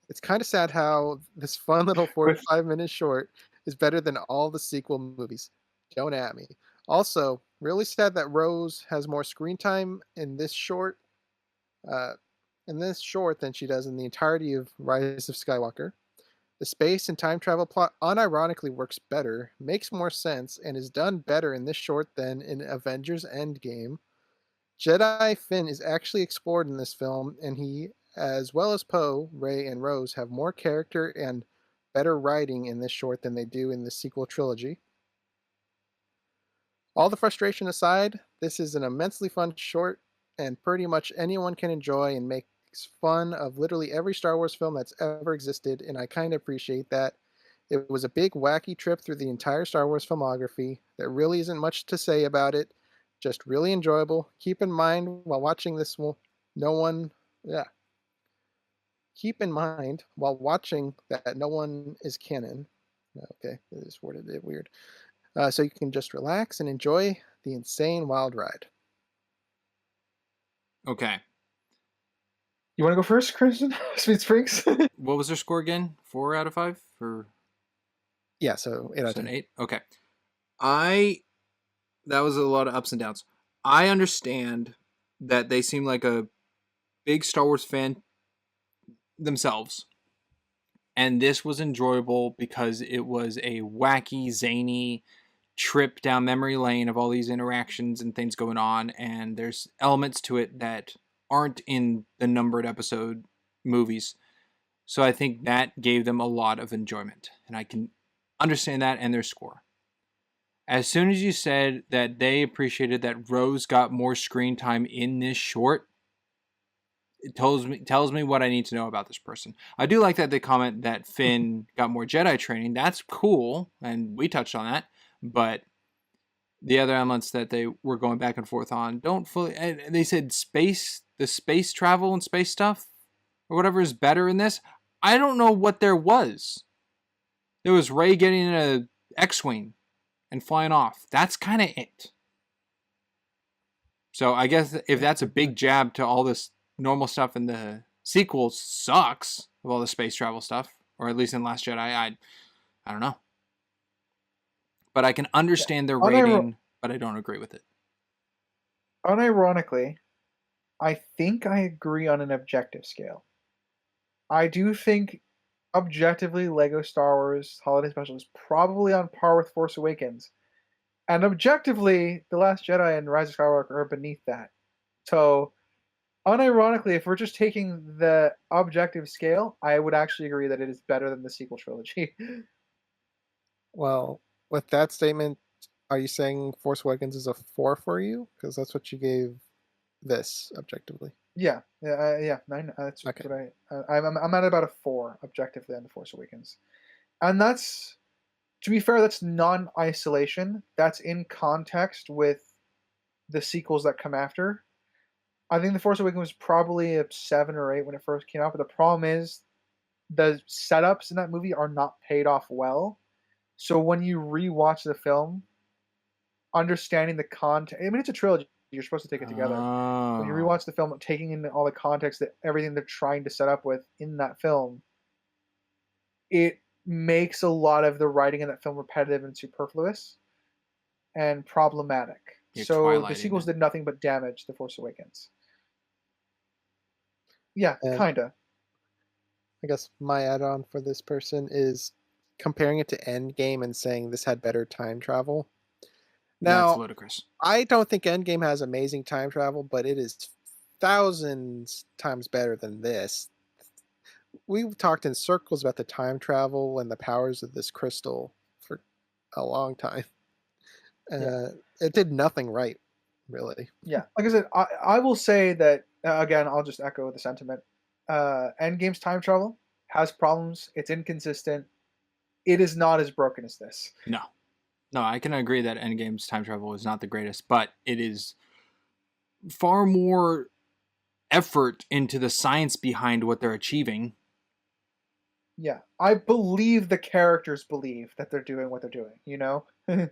It's kind of sad how this fun little 45-minute short is better than all the sequel movies. Don't at me. Also, really sad that Rose has more screen time in this short in this short than she does in the entirety of Rise of Skywalker. The space and time travel plot unironically works better, makes more sense, and is done better in this short than in Avengers Endgame. Jedi Finn is actually explored in this film, and he, as well as Poe, Rey, and Rose, have more character and better writing in this short than they do in the sequel trilogy. All the frustration aside, this is an immensely fun short, and pretty much anyone can enjoy and makes fun of literally every Star Wars film that's ever existed, and I kind of appreciate that. It was a big wacky trip through the entire Star Wars filmography. There really isn't much to say about it, just really enjoyable. Keep in mind while watching this, Keep in mind while watching that no one is canon. Okay, I just worded it weird. So you can just relax and enjoy the insane wild ride. Okay. You want to go first, Kristen? Sweet Springs? What was their score again? 4 out of 5? Yeah, so 8 out of 10. 8? Okay. That was a lot of ups and downs. I understand that they seem like a big Star Wars fan themselves. And this was enjoyable because it was a wacky, zany trip down memory lane of all these interactions and things going on. And there's elements to it that aren't in the numbered episode movies. So I think that gave them a lot of enjoyment. And I can understand that and their score. As soon as you said that they appreciated that Rose got more screen time in this short, it tells me what I need to know about this person. I do like that they comment that Finn got more Jedi training. That's cool, and we touched on that. But the other elements that they were going back and forth on don't fully. And they said the space travel and space stuff or whatever is better in this. I don't know what there was. There was Rey getting in a X-wing and flying off. That's kind of it. So I guess if that's a big jab to all this normal stuff in the sequel sucks of all the space travel stuff, or at least in Last Jedi, I don't know. But I can understand their rating, but I don't agree with it. Unironically, I think I agree on an objective scale. I do think objectively Lego Star Wars Holiday Special is probably on par with Force Awakens. And objectively, The Last Jedi and Rise of Skywalker are beneath that. So, unironically, if we're just taking the objective scale, I would actually agree that it is better than the sequel trilogy. Well, with that statement, are you saying Force Awakens is a 4 for you? Because that's what you gave this objectively. Yeah, 9. That's okay. What I'm at about a 4 objectively on The Force Awakens, and that's, to be fair, that's non-isolation. That's in context with the sequels that come after. I think The Force Awakens was probably a 7 or 8 when it first came out, but the problem is the setups in that movie are not paid off well. So when you rewatch the film, understanding the context, I mean, it's a trilogy. You're supposed to take it together. Oh. When you rewatch the film, taking in all the context, that everything they're trying to set up with in that film, it makes a lot of the writing in that film repetitive and superfluous and problematic. So the sequels did nothing but damage The Force Awakens. Yeah, kinda. I guess my add-on for this person is comparing it to Endgame and saying this had better time travel. Now, that's ludicrous. I don't think Endgame has amazing time travel, but it is thousands times better than this. We've talked in circles about the time travel and the powers of this crystal for a long time. It did nothing right, really. Yeah, like I said, I will say that, again, I'll just echo the sentiment. Endgame's time travel has problems. It's inconsistent. It is not as broken as this. No, I can agree that Endgame's time travel is not the greatest, but it is far more effort into the science behind what they're achieving. Yeah, I believe the characters believe that they're doing what they're doing, you know? All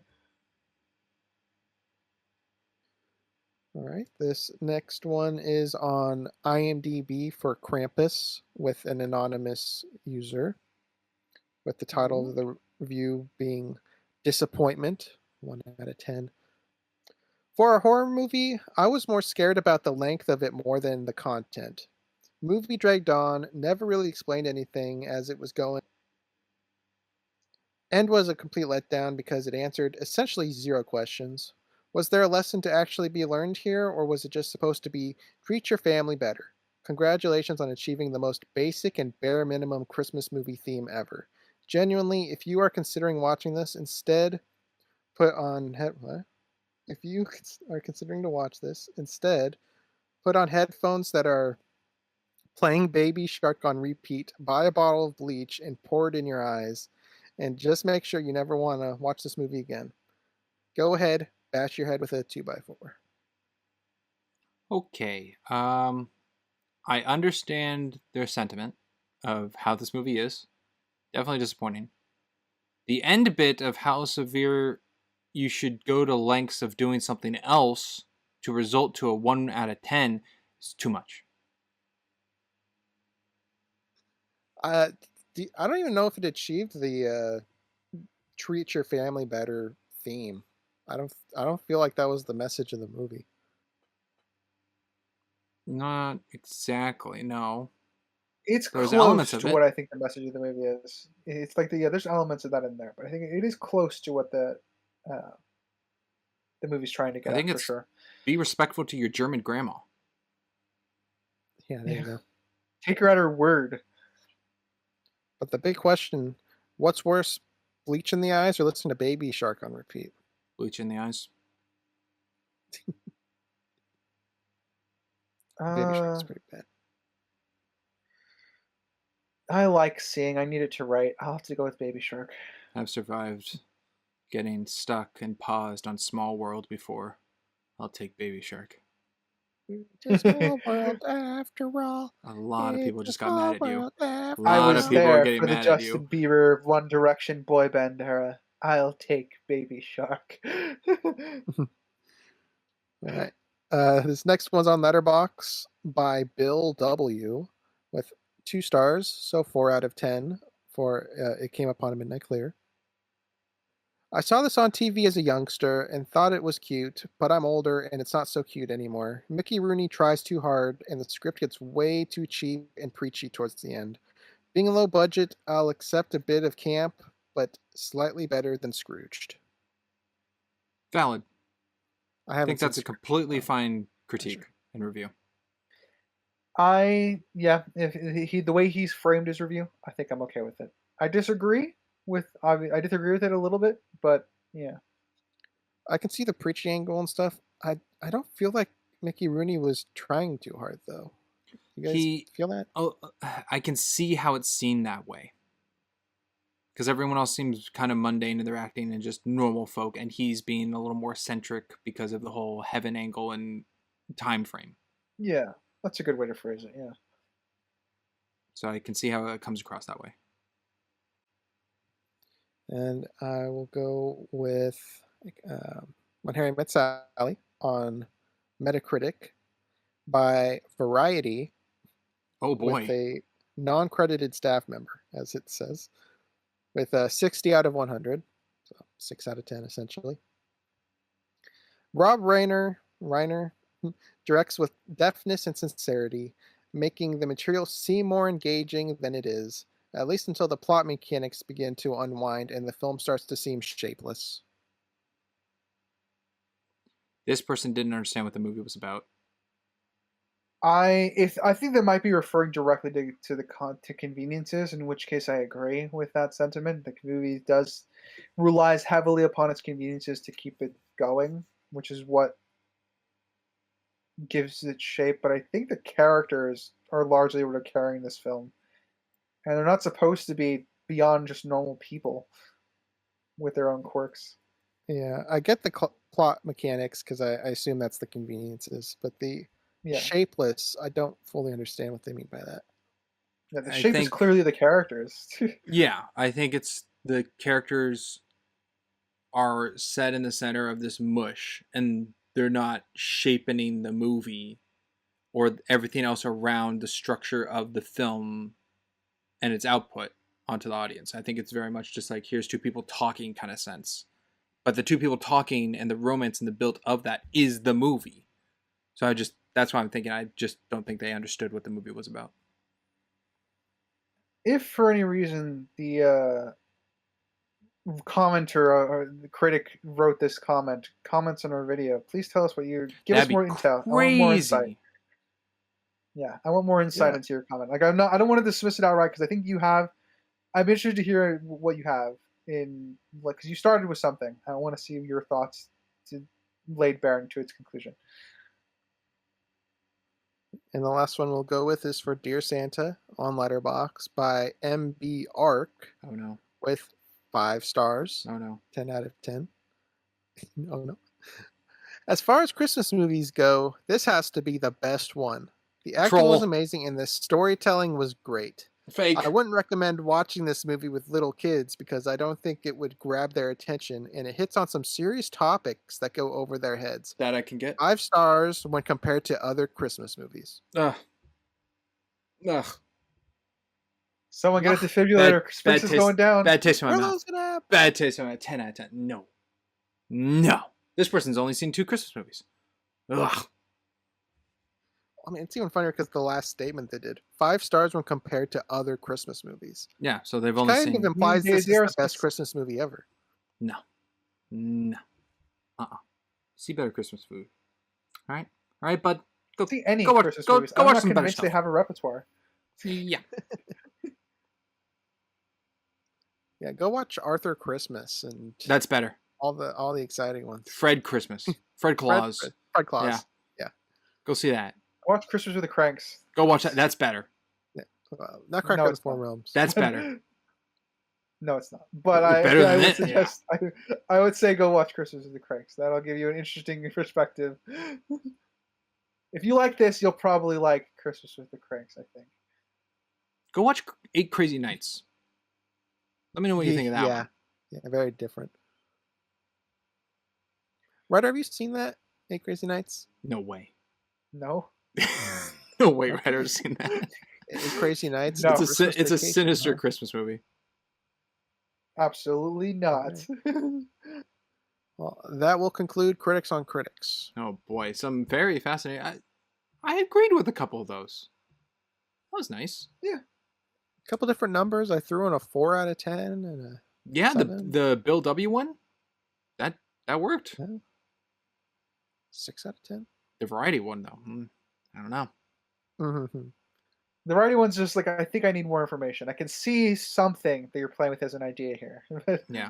right, this next one is on IMDb for Krampus with an anonymous user, with the title of the review being Disappointment, 1 out of 10. For a horror movie, I was more scared about the length of it more than the content. Movie dragged on, never really explained anything as it was going, and was a complete letdown because it answered essentially zero questions. Was there a lesson to actually be learned here, or was it just supposed to be treat your family better? Congratulations on achieving the most basic and bare minimum Christmas movie theme ever. Genuinely, if you are considering watching this, instead put on what? If you are considering to watch this, instead put on headphones that are playing Baby Shark on repeat, buy a bottle of bleach and pour it in your eyes, and just make sure you never want to watch this movie again. Go ahead, bash your head with a 2x4. Okay. I understand their sentiment of how this movie is. Definitely disappointing. The end bit of how severe you should go to lengths of doing something else to result to a 1 out of 10 is too much. I don't even know if it achieved the treat your family better theme. I don't feel like that was the message of the movie. Not exactly, no. It's There's close elements of to it. what I think the message of the movie is. It's like there's elements of that in there, but I think it is close to what the movie's trying to I get think at for it's sure. be respectful to your German grandma. Yeah, there you go. Take her at her word. But the big question, what's worse, bleach in the eyes or listen to Baby Shark on repeat? Bleach in the eyes. Baby Shark's Uh, pretty bad. I like seeing. I need it to write. I'll have to go with Baby Shark. I've survived getting stuck and paused on Small World before. I'll take Baby Shark. It's a small world after all. A lot of people It's a just got mad small at you. world after A I lot was of people are there getting for the mad at you. Justin Bieber One Direction boy band era. I'll take Baby Shark. All right. This next one's on Letterbox by Bill W. with 2 stars, so 4 out of 10 for It Came Upon a Midnight Clear. I saw this on TV as a youngster and thought it was cute, but I'm older and it's not so cute anymore. Mickey Rooney tries too hard and the script gets way too cheap and preachy towards the end. Being low budget, I'll accept a bit of camp, but slightly better than Scrooged. Valid. I think that's a completely fine critique and review. If the way he's framed his review, I think I'm okay with it. I disagree with it a little bit, but yeah. I can see the preachy angle and stuff. I don't feel like Mickey Rooney was trying too hard though. You guys feel that? Oh, I can see how it's seen that way. Because everyone else seems kind of mundane in their acting and just normal folk, and he's being a little more eccentric because of the whole heaven angle and time frame. Yeah, that's a good way to phrase it, yeah. So I can see how it comes across that way. And I will go with When Harry Met Sally on Metacritic by Variety. Oh boy. With a non-credited staff member, as it says, with a 60 out of 100, so 6 out of 10 essentially. Rob Reiner directs with deftness and sincerity, making the material seem more engaging than it is, at least until the plot mechanics begin to unwind and the film starts to seem shapeless. This person didn't understand what the movie was about. I think they might be referring directly to conveniences, in which case I agree with that sentiment. The movie relies heavily upon its conveniences to keep it going, which is what gives it shape. But I think the characters are largely what are carrying this film, and they're not supposed to be beyond just normal people with their own quirks. Yeah, I get the plot mechanics because I assume that's the conveniences, but the shapeless, I don't fully understand what they mean by that. Yeah, the shape is clearly the characters. Yeah, I think it's the characters are set in the center of this mush, and they're not shaping the movie or everything else around the structure of the film and its output onto the audience. I think it's very much just like, here's two people talking kind of sense. but the two people talking and the romance and the build of that is the movie. So that's why I'm thinking I just don't think they understood what the movie was about. If for any reason the commenter or the critic wrote this comments on our video, please tell us what you give us more intel. I want more insight. Yeah, I want more insight into your comment. Like I don't want to dismiss it outright because I think you have. I'm interested to hear what you have in because you started with something. I want to see your thoughts laid bare into its conclusion. And the last one we'll go with is for Dear Santa on LetterBoxd by MB Arc. Oh no. With 5 stars. Oh no. 10 out of 10. Oh no. As far as Christmas movies go, this has to be the best one. The acting was amazing and the storytelling was great. Fake. I wouldn't recommend watching this movie with little kids because I don't think it would grab their attention, and it hits on some serious topics that go over their heads. That I can get. 5 stars when compared to other Christmas movies. Ugh. Someone get a defibrillator. Spencer's going down. Bad taste in my mouth. Bad taste in my mouth. 10 out of 10. No. No. This person's only seen 2 Christmas movies. Ugh. I mean, it's even funnier because the last statement they did 5 stars when compared to other Christmas movies. Yeah, so they've only seen. Kind of implies this is the best Christmas movie ever. No. See better Christmas food. All right, bud. Go see any Christmas movies. Go I'm watch not some better convinced stuff. They have a repertoire. Yeah. Yeah, go watch Arthur Christmas and. That's better. All the exciting ones. Fred Christmas. Fred Claus. Fred Claus. Yeah. Go see that. Watch Christmas with the Cranks. Go watch that. That's better. Yeah. Nutcracker in the Four Realms. That's better. No, it's not. But I would say go watch Christmas with the Cranks. That'll give you an interesting perspective. If you like this, you'll probably like Christmas with the Cranks, I think. Go watch 8 Crazy Nights. Let me know what you think of that one. Yeah, very different. Ryder, have you seen that? 8 Crazy Nights? No way. No. No way, Ryder's seen that. 8 Crazy Nights? No. It's a sinister Christmas movie. Absolutely not. Right. Well, that will conclude Critics on Critics. Oh boy, some very fascinating. I agreed with a couple of those. That was nice. Yeah. A couple different numbers. I threw in a 4 out of 10 and a 7. the Bill W one. That worked. Yeah. 6 out of 10. The variety one though. I don't know. Mm-hmm. The variety one's just like, I think I need more information. I can see something that you're playing with as an idea here. Yeah.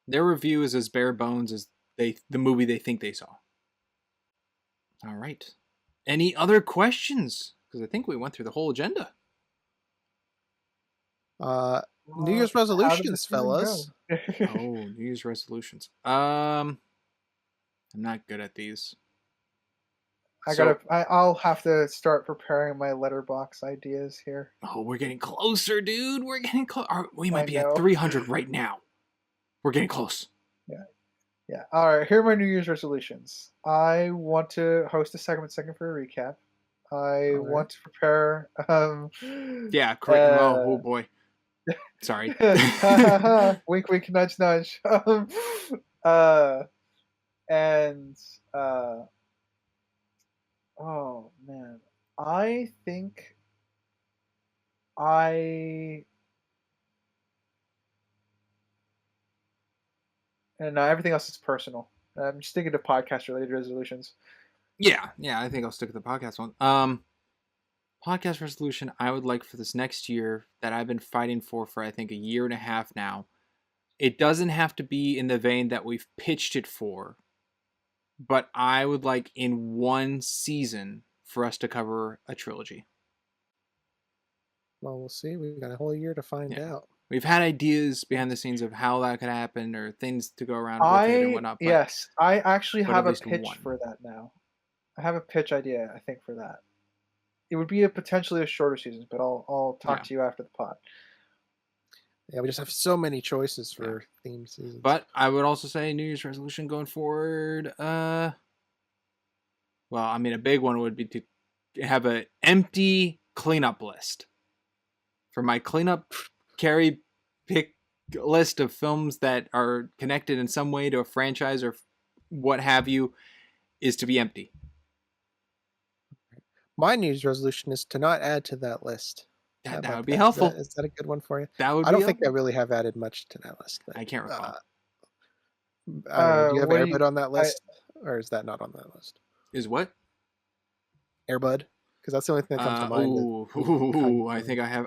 Their review is as bare bones as the movie they think they saw. All right. Any other questions? Because I think we went through the whole agenda. New Year's resolutions, fellas. Oh, New Year's resolutions. I'm not good at these. I'll have to start preparing my letterbox ideas here. Oh, we're getting closer, dude. We're getting close. We might be at 300 right now. We're getting close. Yeah. All right. Here are my New Year's resolutions. I want to host a second for a recap. I want to prepare. Yeah. Correct. Oh boy. Sorry. Wink, wink, nudge, nudge. Oh man, I think and everything else is personal. I'm just thinking of podcast-related resolutions. Yeah, I think I'll stick with the podcast one. Podcast resolution I would like for this next year that I've been fighting for I think a year and a half now. It doesn't have to be in the vein that we've pitched it for, but I would like in one season for us to cover a trilogy. Well, we'll see. We've got a whole year to find out. We've had ideas behind the scenes of how that could happen or things to go around with it and whatnot. Yes, I actually have a pitch for that now. I have a pitch idea, I think, for that. It would be potentially a shorter season, but I'll talk to you after the pod. Yeah, we just have so many choices for theme seasons. But I would also say New Year's resolution going forward. Well, I mean, a big one would be to have an empty cleanup list for my cleanup carry pick list of films that are connected in some way to a franchise or what have you is to be empty. My New Year's resolution is to not add to that list. That would be helpful. Is that a good one for you? That would. I don't think I really have added much to that list. But, I can't recall. I don't know, do you have Air Bud on that list, or is that not on that list? Is what? Air Bud, because that's the only thing that comes to mind.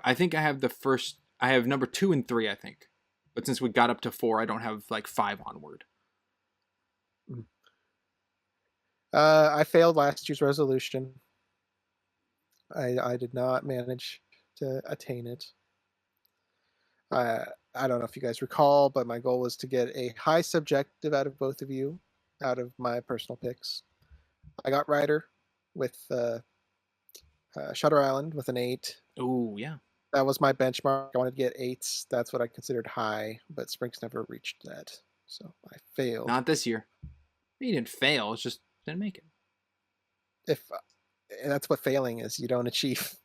I think I have the first. I have number 2 and 3. I think, but since we got up to 4, I don't have like 5 onward. I failed last year's resolution. I did not manage to attain it. I don't know if you guys recall, but my goal was to get a high subjective out of both of you, out of my personal picks. I got Ryder with Shutter Island with an 8. Oh, yeah. That was my benchmark. I wanted to get 8s. That's what I considered high, but Sprinks never reached that. So I failed. Not this year. You didn't fail. It's just didn't make it. And that's what failing is. You don't achieve.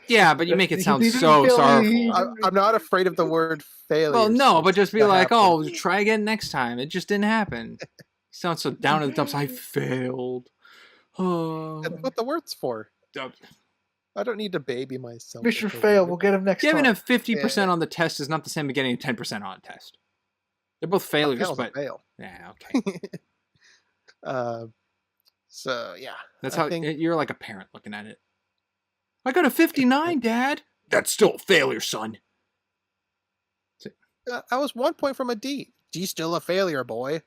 Yeah, but you make it sound so sorrowful. I'm not afraid of the word failure. Well, no, but just be like, oh, try again next time. It just didn't happen. You sound so down in the dumps. I failed. Oh. That's what the word's for. I don't need to baby myself. Mr. Fail, we'll get him next time. Giving a 50% on the test is not the same as getting a 10% on a test. They're both failures, but fail. Yeah, okay. So yeah, that's how you're like a parent looking at it. I got a 59, Dad. That's still a failure, son. I was 1 point from a D. D's still a failure, boy.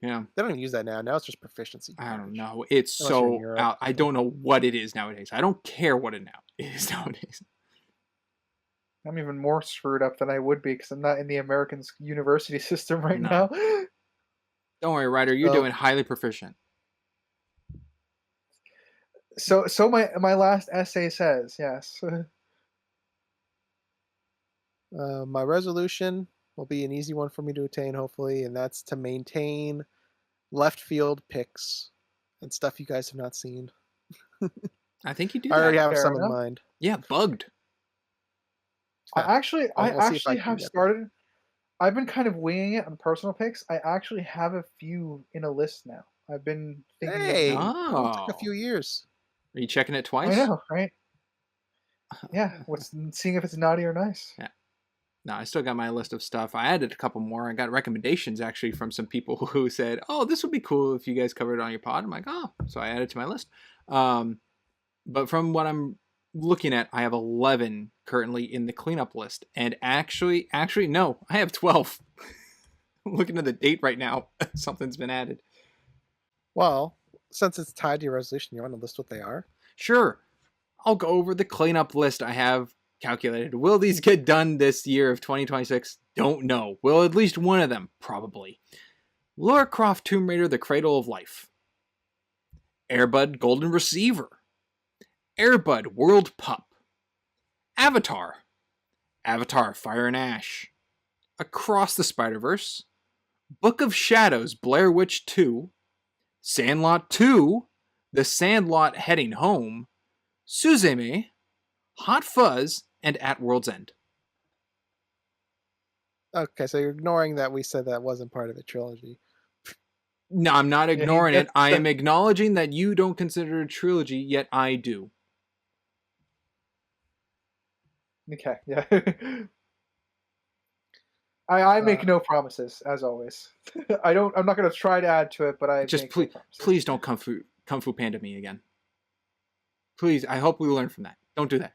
Yeah. They don't even use that now. Now it's just proficiency. I don't know. It's so out. I don't know what it is nowadays. I don't care what it is nowadays. I'm even more screwed up than I would be because I'm not in the American university system right now. Don't worry, Ryder. You're doing highly proficient. So my last essay says, yes. My resolution will be an easy one for me to attain, hopefully, and that's to maintain left field picks and stuff you guys have not seen. I think you do. I already have some in mind. Yeah, bugged. I actually have started. I've been kind of winging it on personal picks. I actually have a few in a list now. I've been thinking. Hey, it took a few years. Are you checking it twice? I know, right? Yeah, seeing if it's naughty or nice. Yeah. No, I still got my list of stuff. I added a couple more. I got recommendations actually from some people who said, "Oh, this would be cool if you guys covered it on your pod." I'm like, "Oh," so I added it to my list. But from what I'm looking at, I have 11 currently in the cleanup list, and actually, no, I have 12. I'm looking at the date right now. Something's been added. Well, since it's tied to your resolution, you want to list what they are? Sure. I'll go over the cleanup list I have calculated. Will these get done this year of 2026? Don't know. Will at least one of them? Probably. Lara Croft Tomb Raider: The Cradle of Life. Air Bud Golden Receiver. Air Bud World Pup. Avatar. Avatar Fire and Ash. Across the Spider-Verse. Book of Shadows Blair Witch 2. Sandlot 2, The Sandlot Heading Home, Suzume, Hot Fuzz, and At World's End. Okay, so you're ignoring that we said that wasn't part of the trilogy. No, I'm not ignoring it. I am acknowledging that you don't consider it a trilogy, yet I do. Okay, yeah. I make no promises, as always. I'm not going to try to add to it, but I just please don't Kung Fu Panda me again. Please, I hope we learn from that. Don't do that.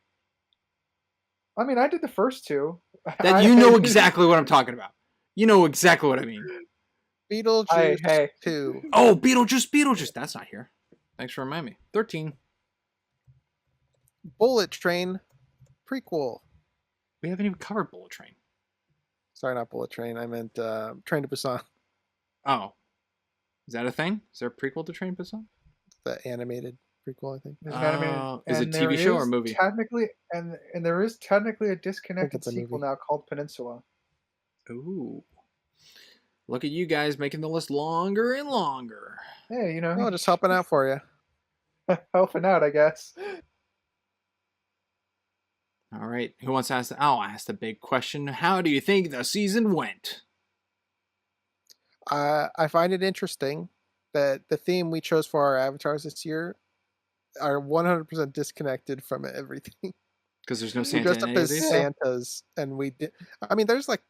I mean, I did the first two. You know exactly what I'm talking about. You know exactly what I mean. Beetlejuice 2. Oh, Beetlejuice. That's not here. Thanks for reminding me. 13. Bullet Train prequel. We haven't even covered Bullet Train. Sorry, not Bullet Train. I meant Train to Busan. Oh. Is that a thing? Is there a prequel to Train to Busan? The animated prequel, I think. Is it a TV show or a movie? Technically, and there is technically a disconnected sequel now called Peninsula. Ooh. Look at you guys making the list longer and longer. Hey, you know. Oh, just helping out for you. Helping out, I guess. All right. Who wants to ask? I'll ask the big question. How do you think the season went? I find it interesting that the theme we chose for our avatars this year are 100% disconnected from everything. Because there's no We Santa dressed in up any of as these? Santas, and we did. I mean, there's like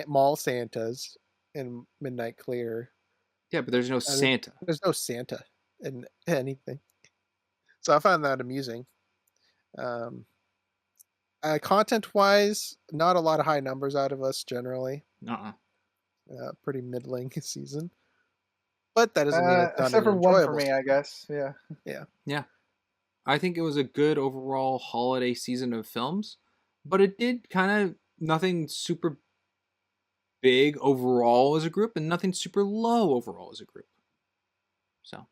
mall Santas in Midnight Clear. Yeah, but there's no Santa. There's no Santa in anything. So I found that amusing. Content-wise, not a lot of high numbers out of us generally. Pretty middling season. But that doesn't mean it's not except an for one for enjoyable me, I guess. Yeah. Yeah. I think it was a good overall holiday season of films, but it did kind of nothing super big overall as a group and nothing super low overall as a group. So,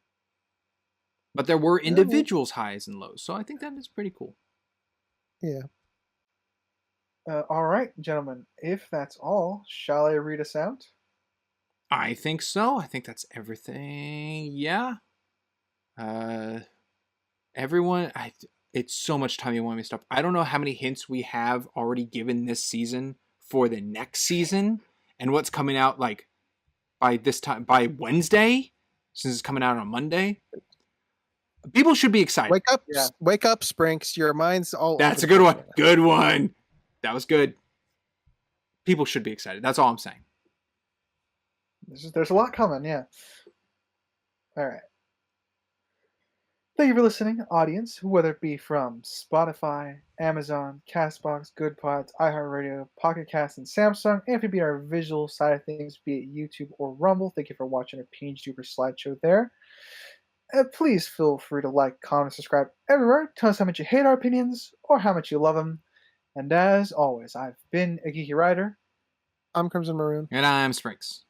but there were individuals highs and lows, so I think that is pretty cool. Yeah. All right, gentlemen. If that's all, shall I read us out? I think so. I think that's everything. Yeah. Everyone, it's so much time you want me to stop. I don't know how many hints we have already given this season for the next season and what's coming out like by this time, by Wednesday, since it's coming out on Monday. People should be excited. Wake up, Sprinks. Your mind's all. That's a good one. Good one. That was good. People should be excited. That's all I'm saying. There's a lot coming, yeah. All right. Thank you for listening, audience, whether it be from Spotify, Amazon, Castbox, GoodPods, iHeartRadio, Pocket Cast, and Samsung. And if you be our visual side of things, be it YouTube or Rumble, thank you for watching our PageDuper slideshow there. Please feel free to like, comment, subscribe everywhere. Tell us how much you hate our opinions or how much you love them. And as always, I've been a Geeky Writer. I'm Crimson Maroon. And I'm Sprinks.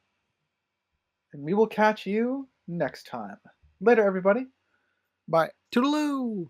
And we will catch you next time. Later, everybody. Bye. Toodaloo!